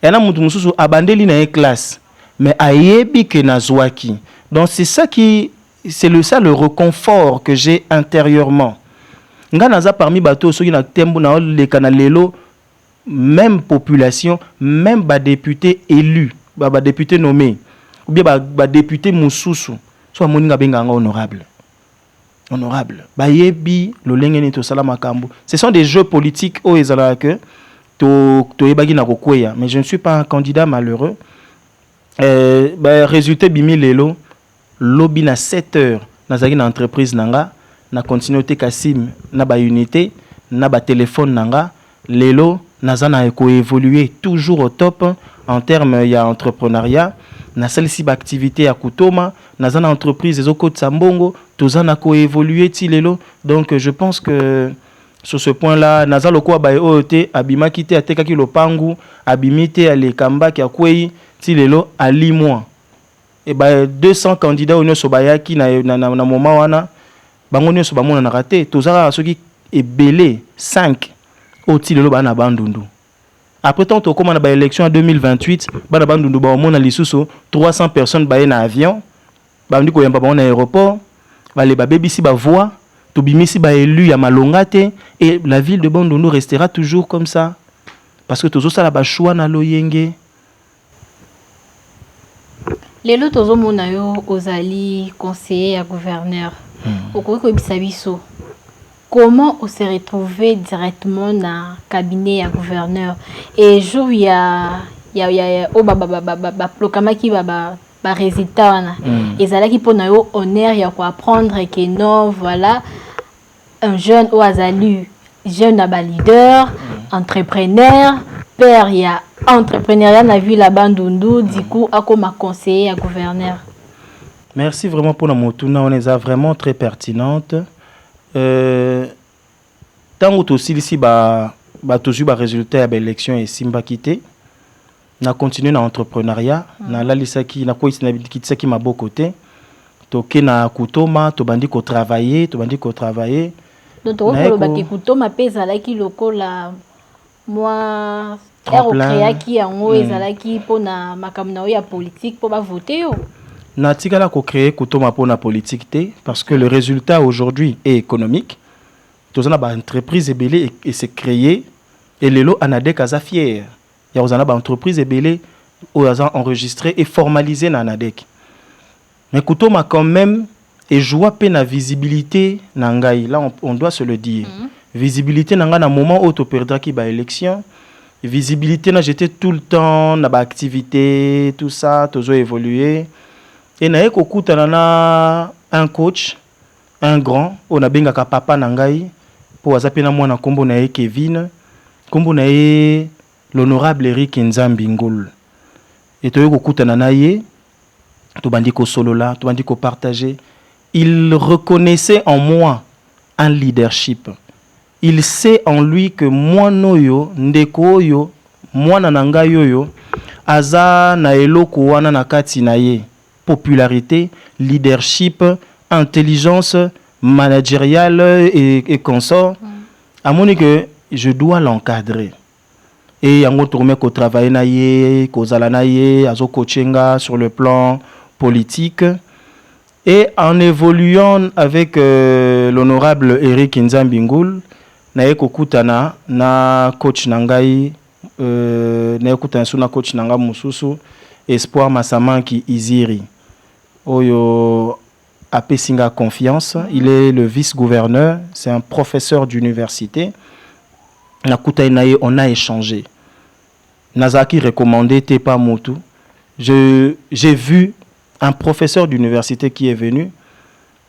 Et na mutu mususu abandeli na classe mais ayebi ke na zwaki. Donc c'est ça le réconfort que j'ai intérieurement. Nga naza parmi bato soki na tembo na le kanalelo même population, même ba député élu, ba député nommé ou bien ba député mususu, soit moninga benga honorable. Honorable. Ba yebi lo lengeni to sala makambo. Ce sont des jeux politiques au ezala que to yebagi na kokweya, mais je ne suis pas un candidat malheureux. Résultat bimi lelo lobby na 7 heures nazaki na entreprise nanga na continuité Kassim na ba unité na ba téléphone nanga lelo nazana eko évoluer toujours au top en termes ya entrepreneuriat na celle-ci ba activité ya kutoma nazana entreprise ezoko tsambongo tozana ko évoluer ti lelo. Donc je pense que sur ce point-là nazalo ko ba OT abima kité atekaki lopangu abimité ale kamba ki akwei ti lelo ali moi et 200 candidats au nyoso bayaki na moment wana bango nyoso bamona na raté tozara soki ebelé 5 au ti lelo bana bandundu. Après tant to comme na ba élection en 2028 bana bandundu ba mona lisusu 300 personnes baye na avion ba ndiko yamba ba na aéroport bale ba bebisi ba voix to bimisi ba élu ya malongate et la ville de Bandundu restera toujours comme ça parce que tozo sala ba choix na loyenge. Lelo tozo mona yo ozali conseiller à gouverneur. Okoko bisabiso. Comment on s'est retrouvé directement dans cabinet à gouverneur et jour ya o ba plokamaki ba résultat wana ezalaki pona yo honneur ya ko apprendre que non voilà un jeune au azali jeune aba leader entrepreneur père ya entrepreneuriat na ville à Bandundu du coup akoma conseiller à gouverneur. Merci vraiment pour la motuna, on est vraiment très pertinente. Tant que aussi ici toujours ba résultat de l'élection et simba quitté na continuer na entrepreneuriat na la lisaki na ko isina kitaki mabo côté to ke na kutoma to bandi ko travailler donc to ko baki kutoma pesa la ki lokola moi ero créaki yango ezalaki pona makamna ya politique pour ba voter yo na tikala ko créer kutoma pona politique té parce que le résultat aujourd'hui est économique. Tous on a ba entreprise ebelé et c'est créé et lelo anadek aza fier. Il y a une entreprise ebelé où ils ont enregistré et formalisé na anadek. Mais kutoma quand même et joie peine à visibilité nangai là on doit se le dire. Visibilité nanga na moment où tu perdras qui ba élection. Visibilité na j'étais tout le temps na ba activité tout ça toujours évolué. Et na eko kuta na un coach un grand on a benga ka papa nangai pour azapena mwana kombo na Kevin kombo na l'honorable Eric Nzambi Ngul. Et to yoko kutana na ye to bandi ko solo là to bandi ko partager. Il reconnaissait en moi un leadership. Il sait en lui que moi noyo ndeko yo mwana nanga yoyo aza na eloko wana na kati na ye. Popularité, leadership, intelligence managériale et consort. À mon que je dois l'encadrer. Et yango tourme ko travailler na ye, ko zala na ye, azo coachinga sur le plan politique. Et en évoluant avec l'honorable Eric Nzambi Ngul, na ye kokutana na coach nangai na kutana suna coach nanga mususu Espoir Masamanki Iziri oyo apesinga confiance. Il est le vice-gouverneur, c'est un professeur d'université. On a échangé. Nazaki recommandé Tepa Motu. J'ai vu un professeur d'université qui est venu,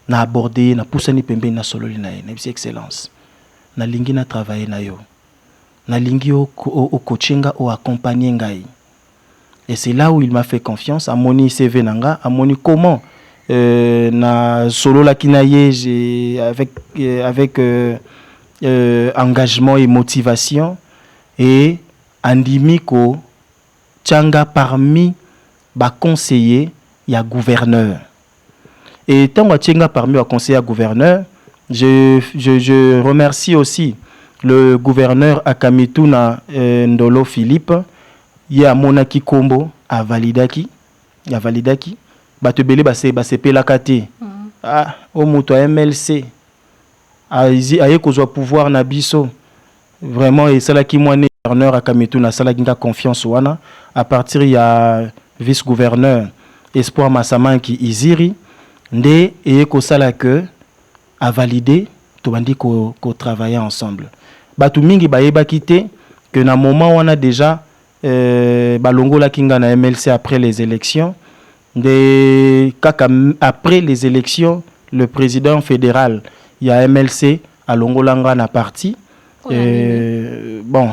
n'a abordé, n'a poussé ni pembe na solo na excellence. Na lingi na travailler na yo. Na lingi au coachinga au accompagner ngai. Et c'est là où il m'a fait confiance. À moni CV nanga, à moni comment na solo la kinaye avec engagement et motivation et andimiko tchanga parmi ba conseiller ya gouverneur. Et tant que tchanga parmi ba conseiller ya gouverneur, je remercie aussi le gouverneur Akamituna Ndolo Philippe. Ya monaki kombo a validaki batebele base pelakate o moto MLC aye kozwa pouvoir na biso vraiment et ça là qui moi gouverneur Akamituna sala kinga confiance wana à partir ya vice gouverneur Espoir Masamanki Iziri nde eye ko sala que a validé to bandi ko travailler ensemble batu mingi bayeba kité que na moment wana déjà balongo la kinga na MLC après les élections après les élections le président fédéral il y a MLC à Longolanga na parti bon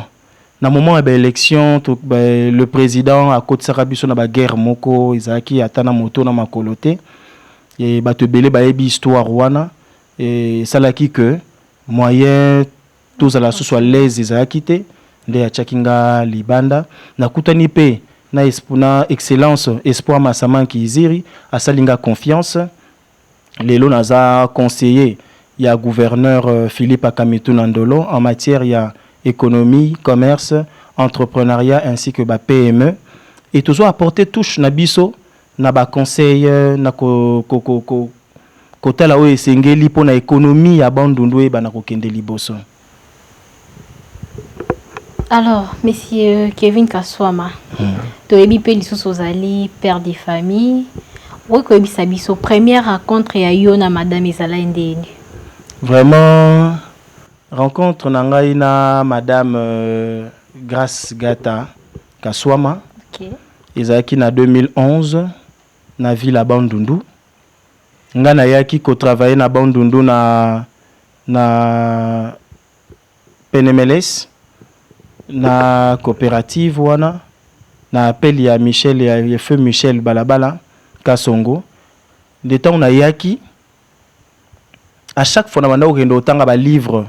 na moment de l'élection le président à côté Sarabiso na ba guerre moko Isaki atana moto na makolote et bato belé ba ebi histoire wana et ça la qui que moyen tous à la soit les Isaki te nde achakinga libanda na kutani pe na excellence Espoir Masamanki Iziri asalinga confiance lelo naza conseiller ya gouverneur Philippe Akamituna Ndolo en matière ya économie, commerce, entrepreneuriat ainsi que ba PME et toujours apporter touche na biso na ba conseil na kotala o esengeli po na économie ya bandundu e bana kokende liboso. Alors, monsieur Kevin Kaswama, tu es Ozali, père de famille. Oui, tu es première rencontre à Yona, madame Isala Ndeni. Vraiment, rencontre na madame Grace Gata Kaswama. Okay. Ezaki na 2011 na ville à Bandundu. Ngana yaki ko travailler na Bandundu na PNMLS. Na coopérative wana na appel ya Michel ya feu Michel Balabala Kasongo de temps na yaki à chaque fois na banda okendo otanga ba livre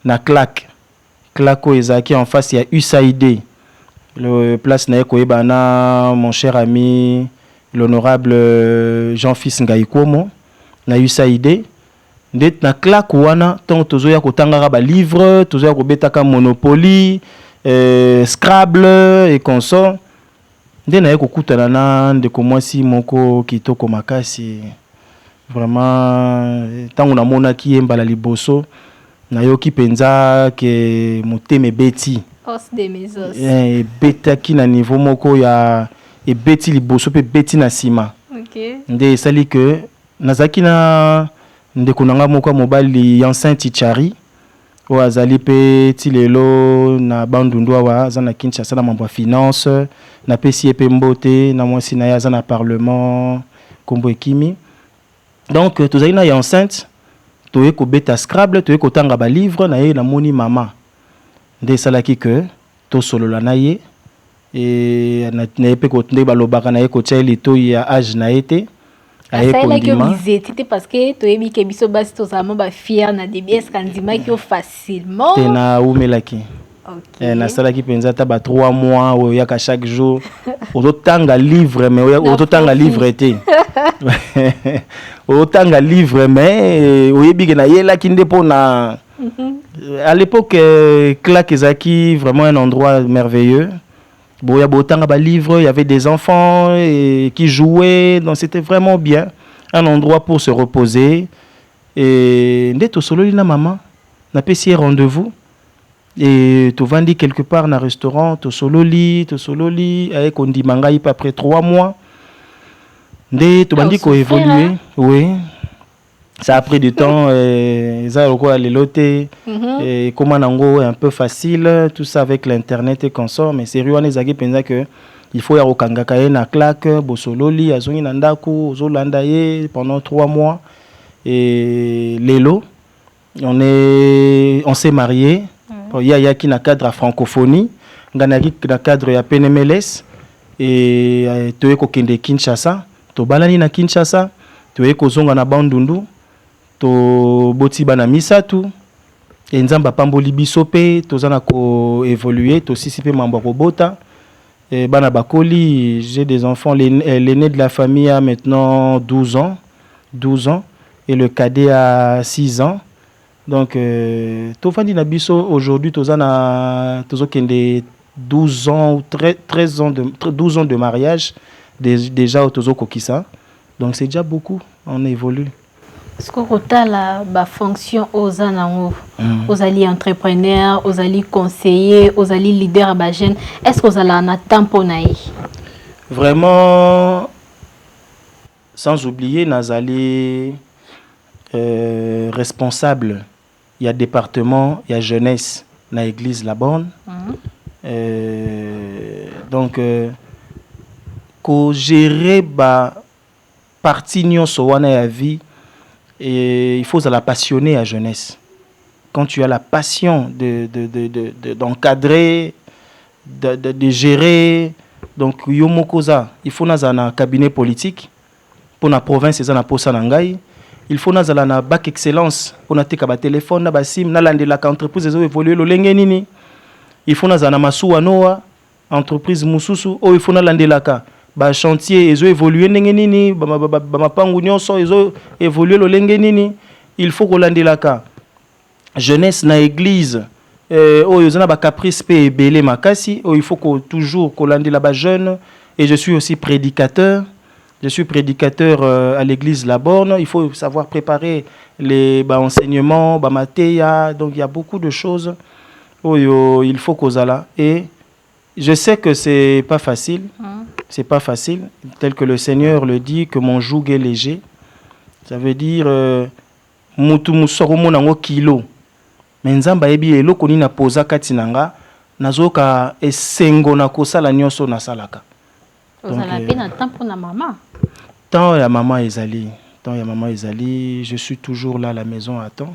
na claco ezaki en face ya USAID le place na yeko ebana mon cher ami l'honorable Jean-Fils Ngaikomo na USAID ndet na claco wana tant tozo ya kotanga ba livre tozo ya kobetaka Monopoly Scrabble et consort nde na kokutana na ndeko mwasi moko kitoko makasi vraiment tango na mona ki embala liboso na yoki penza ke moteme beti os de mesos betaki na niveau moko ya ebeti liboso pe beti na sima. Okay. Nde sali que nazaki na ndeko nanga moko mobali enceinte Chari o azali pe tilelo na bandundu awa za na Kinshasa na mambo finance na pesi pe mbote na mwasi na ya za na parlement kombo ekimi donc tozali na enceinte toye ko beta Scrabble toye ko tanga ba livre na ye na moni mama nde salaki que to solola na ye et na pe ko nde balobaka na ye ko tsheli to ya âge na été aye kondima c'était parce que tu es que biso basi to sama ba fier na DBS kandima ki facilement tena umelaki. Okay. Na salaki penza ta ba 3 mois o yaka chaque jour ototanga livre mais ototanga livre été ototanga livre mais oyebi na yela ki ndepo na à l'époque Claque Zaki vraiment un endroit merveilleux. Bon, il y a des livres, il y avait des enfants qui jouaient, donc c'était vraiment bien. Un endroit pour se reposer. Et dès tout solo, la maman n'a pas si rendez-vous. et tu vandi quelque part dans un restaurant, tu sololi, avec on dit mangaï pas après 3 mois. Tu vandi qu'on évoluer, oui. Ça a pris du temps, ça a les lotés, et comment nango est un peu facile, tout ça avec l'internet et consort, mais sérieux, on est pensé que il faut y avoir kangakaye na claque, bosololi, azongi nandaku, ozolandaye pendant 3 mois, et lélo, on s'est marié, il y a qui na cadre à francophonie, nganaki na cadre ya PNMLS, et tu es kokende Kinshasa, to balani na Kinshasa, tu es kozonga na Bandundu, to boti bana misatu et nzamba pamboli biso pe tozana ko évoluer to sisi pe mambo ko bota et bana bakoli. J'ai des enfants, l'aîné de la famille a maintenant 12 ans et le cadet a 6 ans. Donc to fandi na biso aujourd'hui tozana tozokende 12 ans 12 ans de mariage déjà au tozo kokisa. Donc c'est déjà beaucoup, on évolue. Est-ce que vous avez la fonction aux anango, aux alliés entrepreneurs, aux alliés conseillers, aux alliés leaders à Bajen? Est-ce que vous avez un temps pour naï? Vraiment, sans oublier, nos alliés responsables. Il y a département, il y a jeunesse, dans l'église La Borne. Donc, qu'on gérer la partie de la vie. Et il faut la passionner à jeunesse. Quand tu as la passion d'encadrer, de gérer, donc il faut un cabinet politique pour la province et la Posanangai. Il faut un bac excellence pour la téléphone, la SIM, la entreprise évoluer le lengenini. Il faut un masouanoa entreprise mususu ou il faut la ba chantier ils ont évolué nini ba pangu nyonso ils ont évolué lolenge nini. Il faut kolandelaka jeunesse na église oh ils ont ba caprice pe belé makasi oh il faut que toujours kolandela ba jeune. Et je suis aussi prédicateur à l'église La Borne. Il faut savoir préparer les enseignements ba mateya. Donc il y a beaucoup de choses oh il faut kozala. Et je sais que c'est pas facile. C'est pas facile, tel que le Seigneur le dit, que mon joug est léger. Ça veut dire mutu musoromo nango kilo. Mais nzamba ebi elo koni na poza katinanga nazoka esengo na kosala nyonso na salaka. Donc na temps pour na maman. Tant ya maman ezali, je suis toujours là à la maison à temps.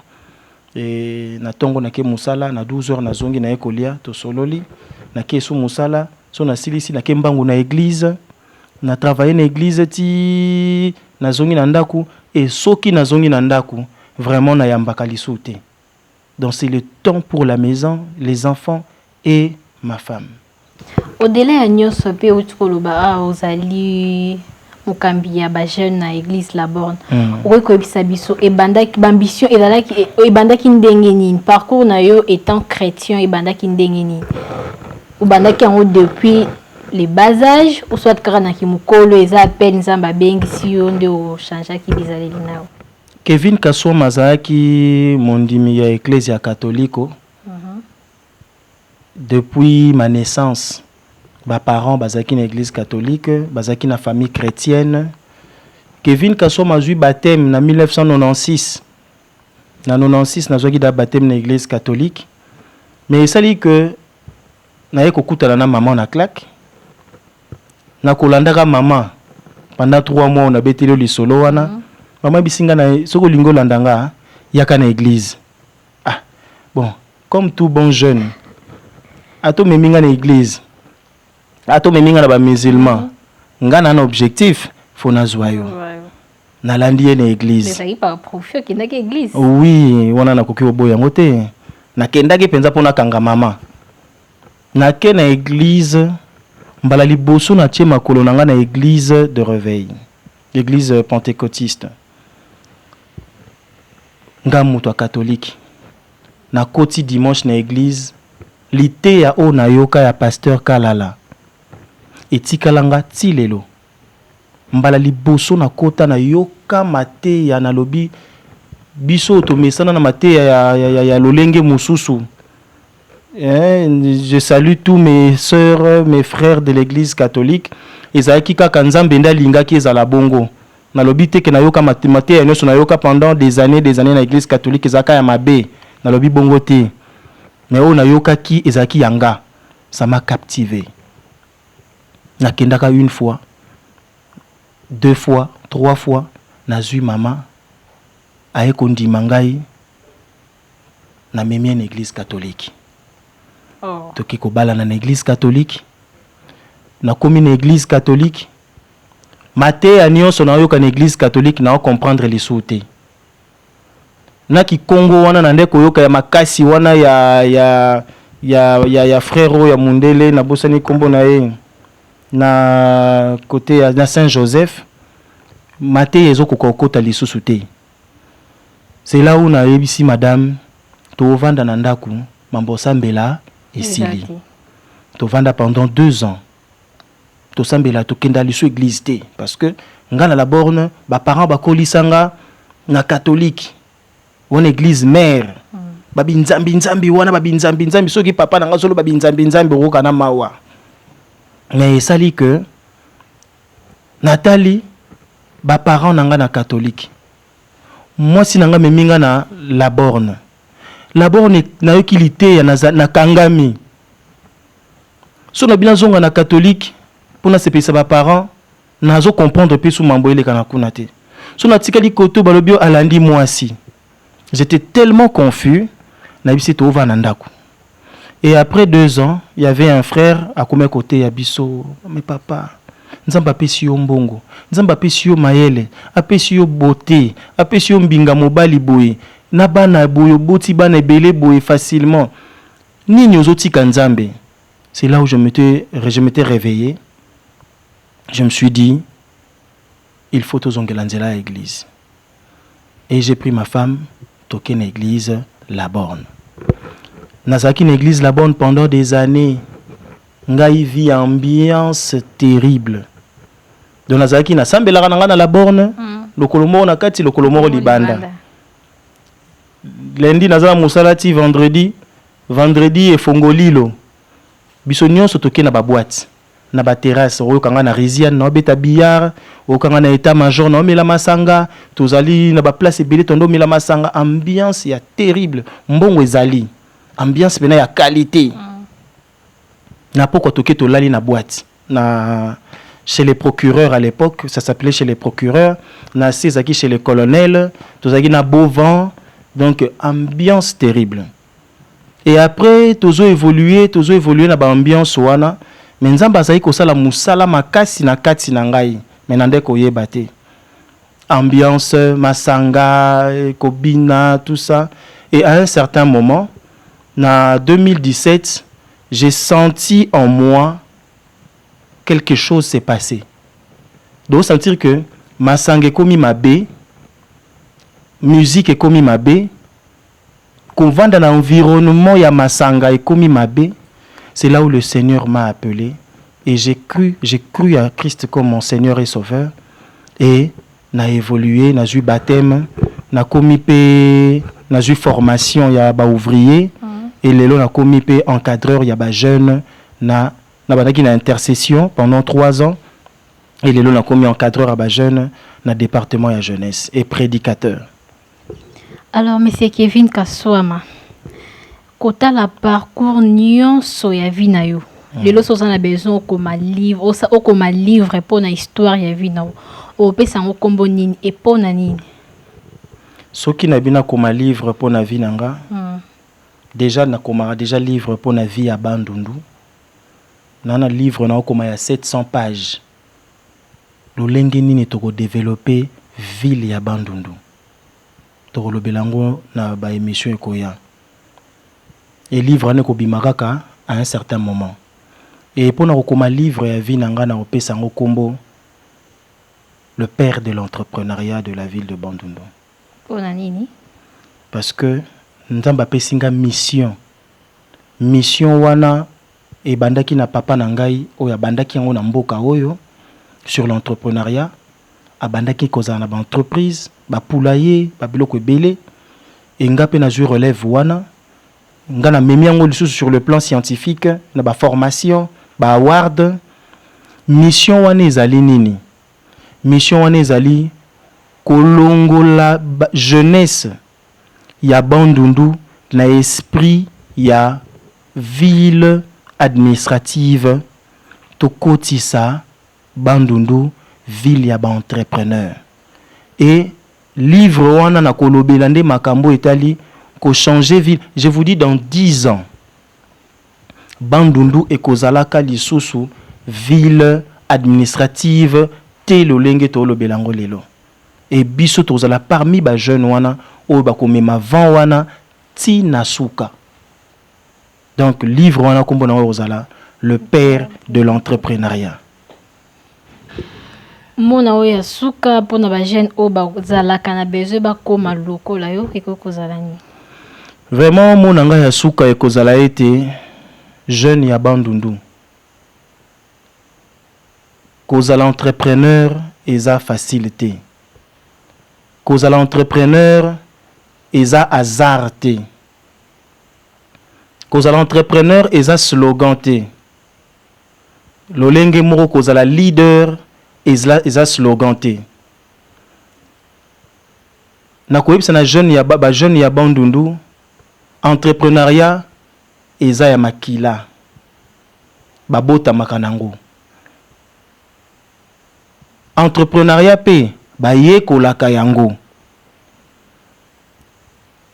Et na tongo na ke musala na 12h na zongi na ekolia to sololi na ke su musala. So na silisi na kembangu na église, na travailler na église ti na zongi na ndaku et soki na zongi na ndaku vraiment na yambaka lisute. Donc c'est le temps pour la maison, les enfants et ma femme. Au-delà ya nyonso pe utkoloba ozali mukambi ya ba jeune na église La Borne. Oko ebisa biso ebandaki ambition ebandaki ndenge nini? Parcours na yo étant chrétien ebandaki ndenge nini? Ou bandaki en depuis les bas âges ou soit kana ki mukolo eza appel nzamba bengi si yo nde o changer ki bizaleli nao. Kevin Kasso Mazaki mondimi ya Ecclesia catholique. Depuis ma naissance, mes parents bazaki na église catholique, bazaki na famille chrétienne. Kevin Kasso mazui baptême na 1996. Na 96 nazwaki da baptême na église catholique. Mais ça dit que na ekokutana na maman na claque na kolandaka maman pendant 3 mois on a beteli lisolo wana maman bisinga na soko lingo landanga yaka na église. Ah bon, comme tout bon jeune ato meminga na église ato meminga na ba musulman nga na objectif faut nazwa yo na landie na église. Mais ça y pas profio ki na église. Oui, wana na koki oboya ngote na kendaki penza pona kanga maman. Na ke na église mbala liboso na tie makolo nanga na église de réveil, l'église pentecôtiste. Nga muto catholique na koti dimanche na église lité ya o na yoka ya pasteur Kalala etikalanga tilelo mbala liboso na kota na yoka mate ya na lobi biso to mesana na mate ya lolenge mususu Je salue tous mes sœurs, mes frères de l'église catholique. Ezaki kaka nzambe nda lingaki ezala bongo. Nalobi te ke nayoka matemate ya nyonso nayoka pendant des années na l'église catholique ezaka ya mabe. Nalobi bongo te. Mais o nayoka ki ezaki yanga. Ça m'a captivé. Nakendaka une fois, 2 fois, 3 fois, nazui maman aye kondima ngai na memi en église catholique. Oh. Toki kobala na église catholique. Na komi na église catholique. Mate ya nyonso na yoka na église catholique na comprendre les sautés. Na ki Congo wana na ndeko yoka ya makasi wana ya frère ya mundele na bosani kombo na ye na côté ya na Saint-Joseph. Mate yezo kokokota lisusu te. C'est là où na yebisi madame to vanda na ndaku mambo sambela esili. To vanda pendant 2 ans. To sambela to kenda lisu église te parce que ngana la borne ba parents ba kolisanga na catholique. One église mère. Babi nzambi wana babi nzambi soki papa na ngazolo babi nzambi roka na mawa. Mais sali que Nathalie ba parents nanga na catholique. Moi si nanga meminga na la borne. La borne na yokilité ya na kangami. So na bina zonga na catholique pour na sepesa ba parents nazo comprendre pe sou mambo ele kana kuna te. So na tikali koto balobio alandi mwasi. J'étais tellement confus na bisi to va na ndako. Et après 2 ans, il y avait un frère à comme côté ya biso, mais papa, nzamba pesi yo mbongo, nzamba pesi yo mayele, apesi yo beauté, apesi yo mbinga mobali boye, na bana boyo boti bana ebele boye facilement. Nini ozotika nzambe. C'est là où je m'étais réveillé. Je me suis dit, il faut tozongelanzela à l'église. Et j'ai pris ma femme, toqué na église La Borne. Nazaki na église La Borne pendant des années. Ngai vit ambiance terrible. Donc Nazaki na sambela na La Borne, le kolomo na kati le kolomo libanda. Lundi nazala musalati vendredi et fongolilo. Biso nyonso toke na ba boîte, na ba terrasse, oyo kanga na Riziane, na beta billard, oyo kanga na état major, na mela masanga, tozali na ba place ebele tondo mela masanga, ambiance ya terrible, mbongo ezali. Ambiance pena ya qualité. Na poko toke to lali na boîte, na chez les procureurs à l'époque, ça s'appelait chez les procureurs, na Césaki chez les colonels, tozali na Beauvant, donc ambiance terrible. Et après tozo évolué na ba ambiance wana, mais nzamba azali ko sala musala makasi na kati na ngai, mais nande ko yeba te. Ambiance masanga, kobina, tout ça. Et à un certain moment, en 2017, j'ai senti en moi quelque chose s'est passé. Donc sentir que masanga est comme ma bé, musique est comme ma bé, qu'on va dans l'environnement ya masanga et comme ma bé, c'est là où le Seigneur m'a appelé et j'ai cru à Christ comme mon Seigneur et Sauveur et n'a évolué, n'a eu baptême, n'a commis n'a eu formation ya ba ouvrier et lelo n'a commis encadreur ya ba jeune na bandaki na intercession pendant 3 ans et lelo n'a commis encadreur à ba jeune na département ya jeunesse et prédicateur. Alors, monsieur Kevin Kaswama, kota la parcours nyonso ya vie na yo. Lelo so na besoin comme livre, o comme livre pour na histoire ya vie na yo. O pesa ngo kombo nini et pour na nini. Soki na bina comme livre pour na vie nanga. Déjà na koma déjà livre pour na vie ya Bandundu. Nana livre na koma ya 700 pages. Lo lenge nini to ko développer ville ya Bandundu. Tokolo belango na ba émission ekoya. Et livre ne ko bimakaka à un certain moment. Et pour na kokoma livre ya vie nanga na opesa ngo kombo le père de l'entrepreneuriat de la ville de Bandundu. Pona nini? Parce que nzamba pesinga mission wana e bandaki na papa na ngai oyo bandaki yango na mboka oyo sur l'entrepreneuriat abandaki kozala na ba entreprise ba poulailler ba biloko ebele et nga pe na ju relève wana ngana memi yango lisusu sur le plan scientifique na ba formation ba award. Mission wana ezali nini? Mission wana ezali kolongola jeunesse ya Bandundu na esprit ya ville administrative to kotisa Bandundu ville ya ba entrepreneur. Et livre wana na kolobela nde makambo etali ko changer ville. Je vous dis dans 10 ans Bandundu ekozalaka lisusu ville administrative te lolenge to lobelango lelo. Et biso tozala parmi ba jeune wana o ba komema van wana ti nasuka. Donc livre wana kombo na ozala le père de l'entrepreneuriat. Mona oya suka pona ba jeune o ba zala kana besoin ba koma lokola yo ekokozala ni. Vraiment mona nga ya suka ekozala ete jeune ya Bandundu. Kozala entrepreneur eza facilité. Kozala entrepreneur eza hasard te. Kozala entrepreneur eza slogan te. Lolenge moko kozala leader eza slogan te. Na koyebisa na jeune ya ba jeune ya Bandundu, entrepreneuriat eza ya makila. Babota makanango. Entrepreneuriat pe baye kolaka yango.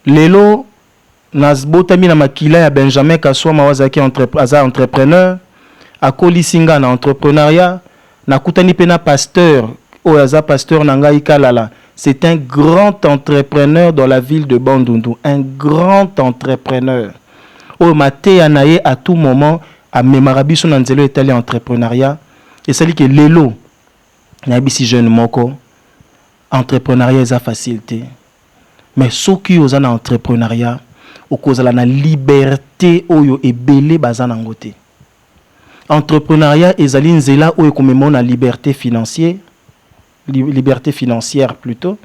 Lelo nazbotami na makila ya Benjamin Kaswama wazaki entrepreneur akoli singa na entrepreneuriat nakutani pe na pasteur oyaza pasteur nangai kalala. C'est un grand entrepreneur dans la ville de Bandundu, un grand entrepreneur. O mate anaye à tout moment a memarabiso na nzelo etali entrepreneuriat et ça dit que lelo na bisi jeune moko entrepreneuriat eza facilité. Mais soki oza na entrepreneuriat okozala na liberté oyo ebele bazana ngote. Entrepreneuriat ezali nzela oyo komema na liberté financière, liberté financière plutôt.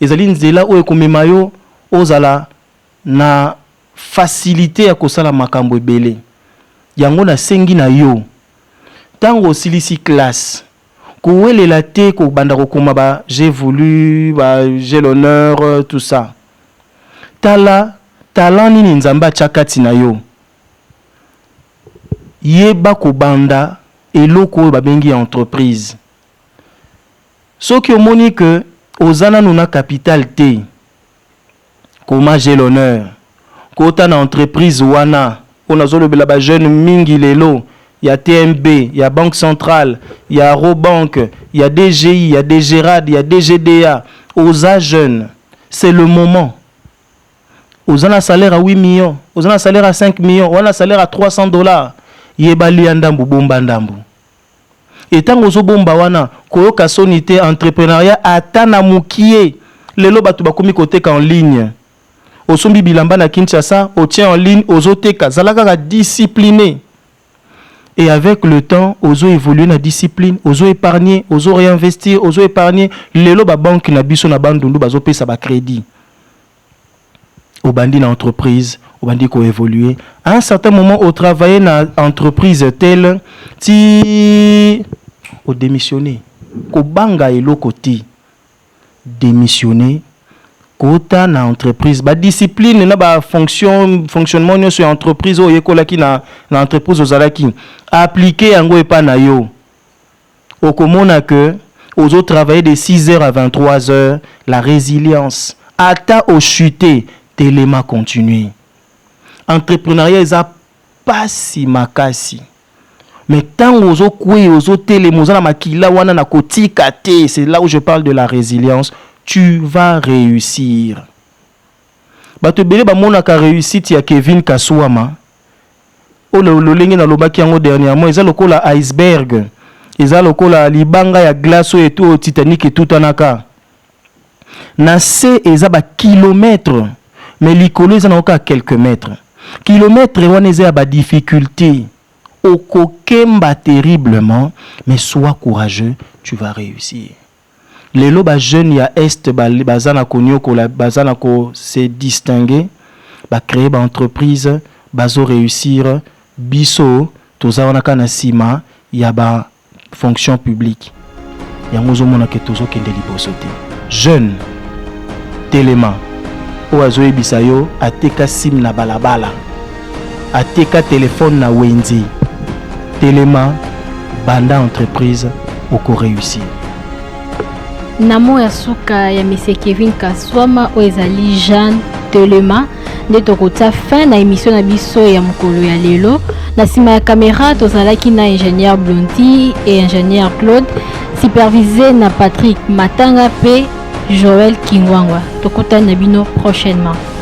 Ezali nzela oyo komema yo ozala na facilité ya kosala makambo ebele. Yango na sengi na yo. Tango silisi classe kouwelela te ko banda kokoma ba j'ai voulu ba j'ai l'honneur tout ça. Tala talent nini nzamba chakati na yo. Yeba ko banda eloko ba bengi entreprise. Soki omoni que ozana nuna capital te. Koma j'ai l'honneur. Kota na entreprise wana onazolo bela ba jeune mingi lelo. Il y a TMB, il y a Banque Centrale, il y a Robank, il y a DGI, il y a DGRAD, il y a DGDA. Aux âges jeunes, c'est le moment. Aux un salaire à 8 millions, aux un salaire à 5 millions, ou un salaire à $300. Yebali andambu bomba ndambu. Et tant que bomba wana, koyoka sonité entrepreneuriat atana mukie. Lelo batu bakomi kote en ligne. Osombi bilamba na Kinshasa, o tient en ligne, ozoteka, zalaka discipliné. Et avec le temps, ozo évoluer na discipline, ozo épargner, ozo réinvestir, ozo épargner. Lelo ba banque na biso na Bandundu bazo pesa ba crédit. Au bandi na entreprise, au bandi ko évoluer. À un certain moment, au travailler na entreprise telle, ti au démissionner. Ko banga elo koti démissionner. Kota na entreprise ba discipline na ba fonctionnement no sur entreprise o yekola ki na entreprise ozalaki appliquer yango epa na yo okomona que ozo travailler de 6h à 23h la résilience ata au chuter telema continuer entrepreneuriat eza pas si makasi mais tant ozo kwe ozo telema oza na makila wana na kotika te c'est là où je parle de la résilience. Tu vas réussir. Bato bele ba monaka réussite ya Kevin Kaswama. O lolenge na lobaki yango dernièrement, eza lokola iceberg. Eza lokola libanga ya glace et tout au Titanic et tout anaka. Na se eza ba kilomètres, mais likolo eza na oka quelques mètres. Kilomètres wana eza ba difficulté. Okokemba terriblement, mais sois courageux, tu vas réussir. Les loba jeunes ya est bazana konyo ko la bazana ko se distinguer ba créer ba entreprise bazo réussir biso toza wana kana sima ya ba fonction publique yango zo mona ke tozo kende liboso te jeune telema o azo ebisa yo ateka sim na balabala ateka téléphone na wenzi telema banda entreprise oko réussir. Namo ya suka ya Monsieur Kevin Kaswama o ezali Jean Telema nde tokota fin na émission na biso ya mokolo ya lelo. Na sima ya caméra tozalaki na ingénieur Blondy et ingénieur Claude supervisé na Patrick Matanga pe Joël Kingwangwa. Tokota na bino prochainement.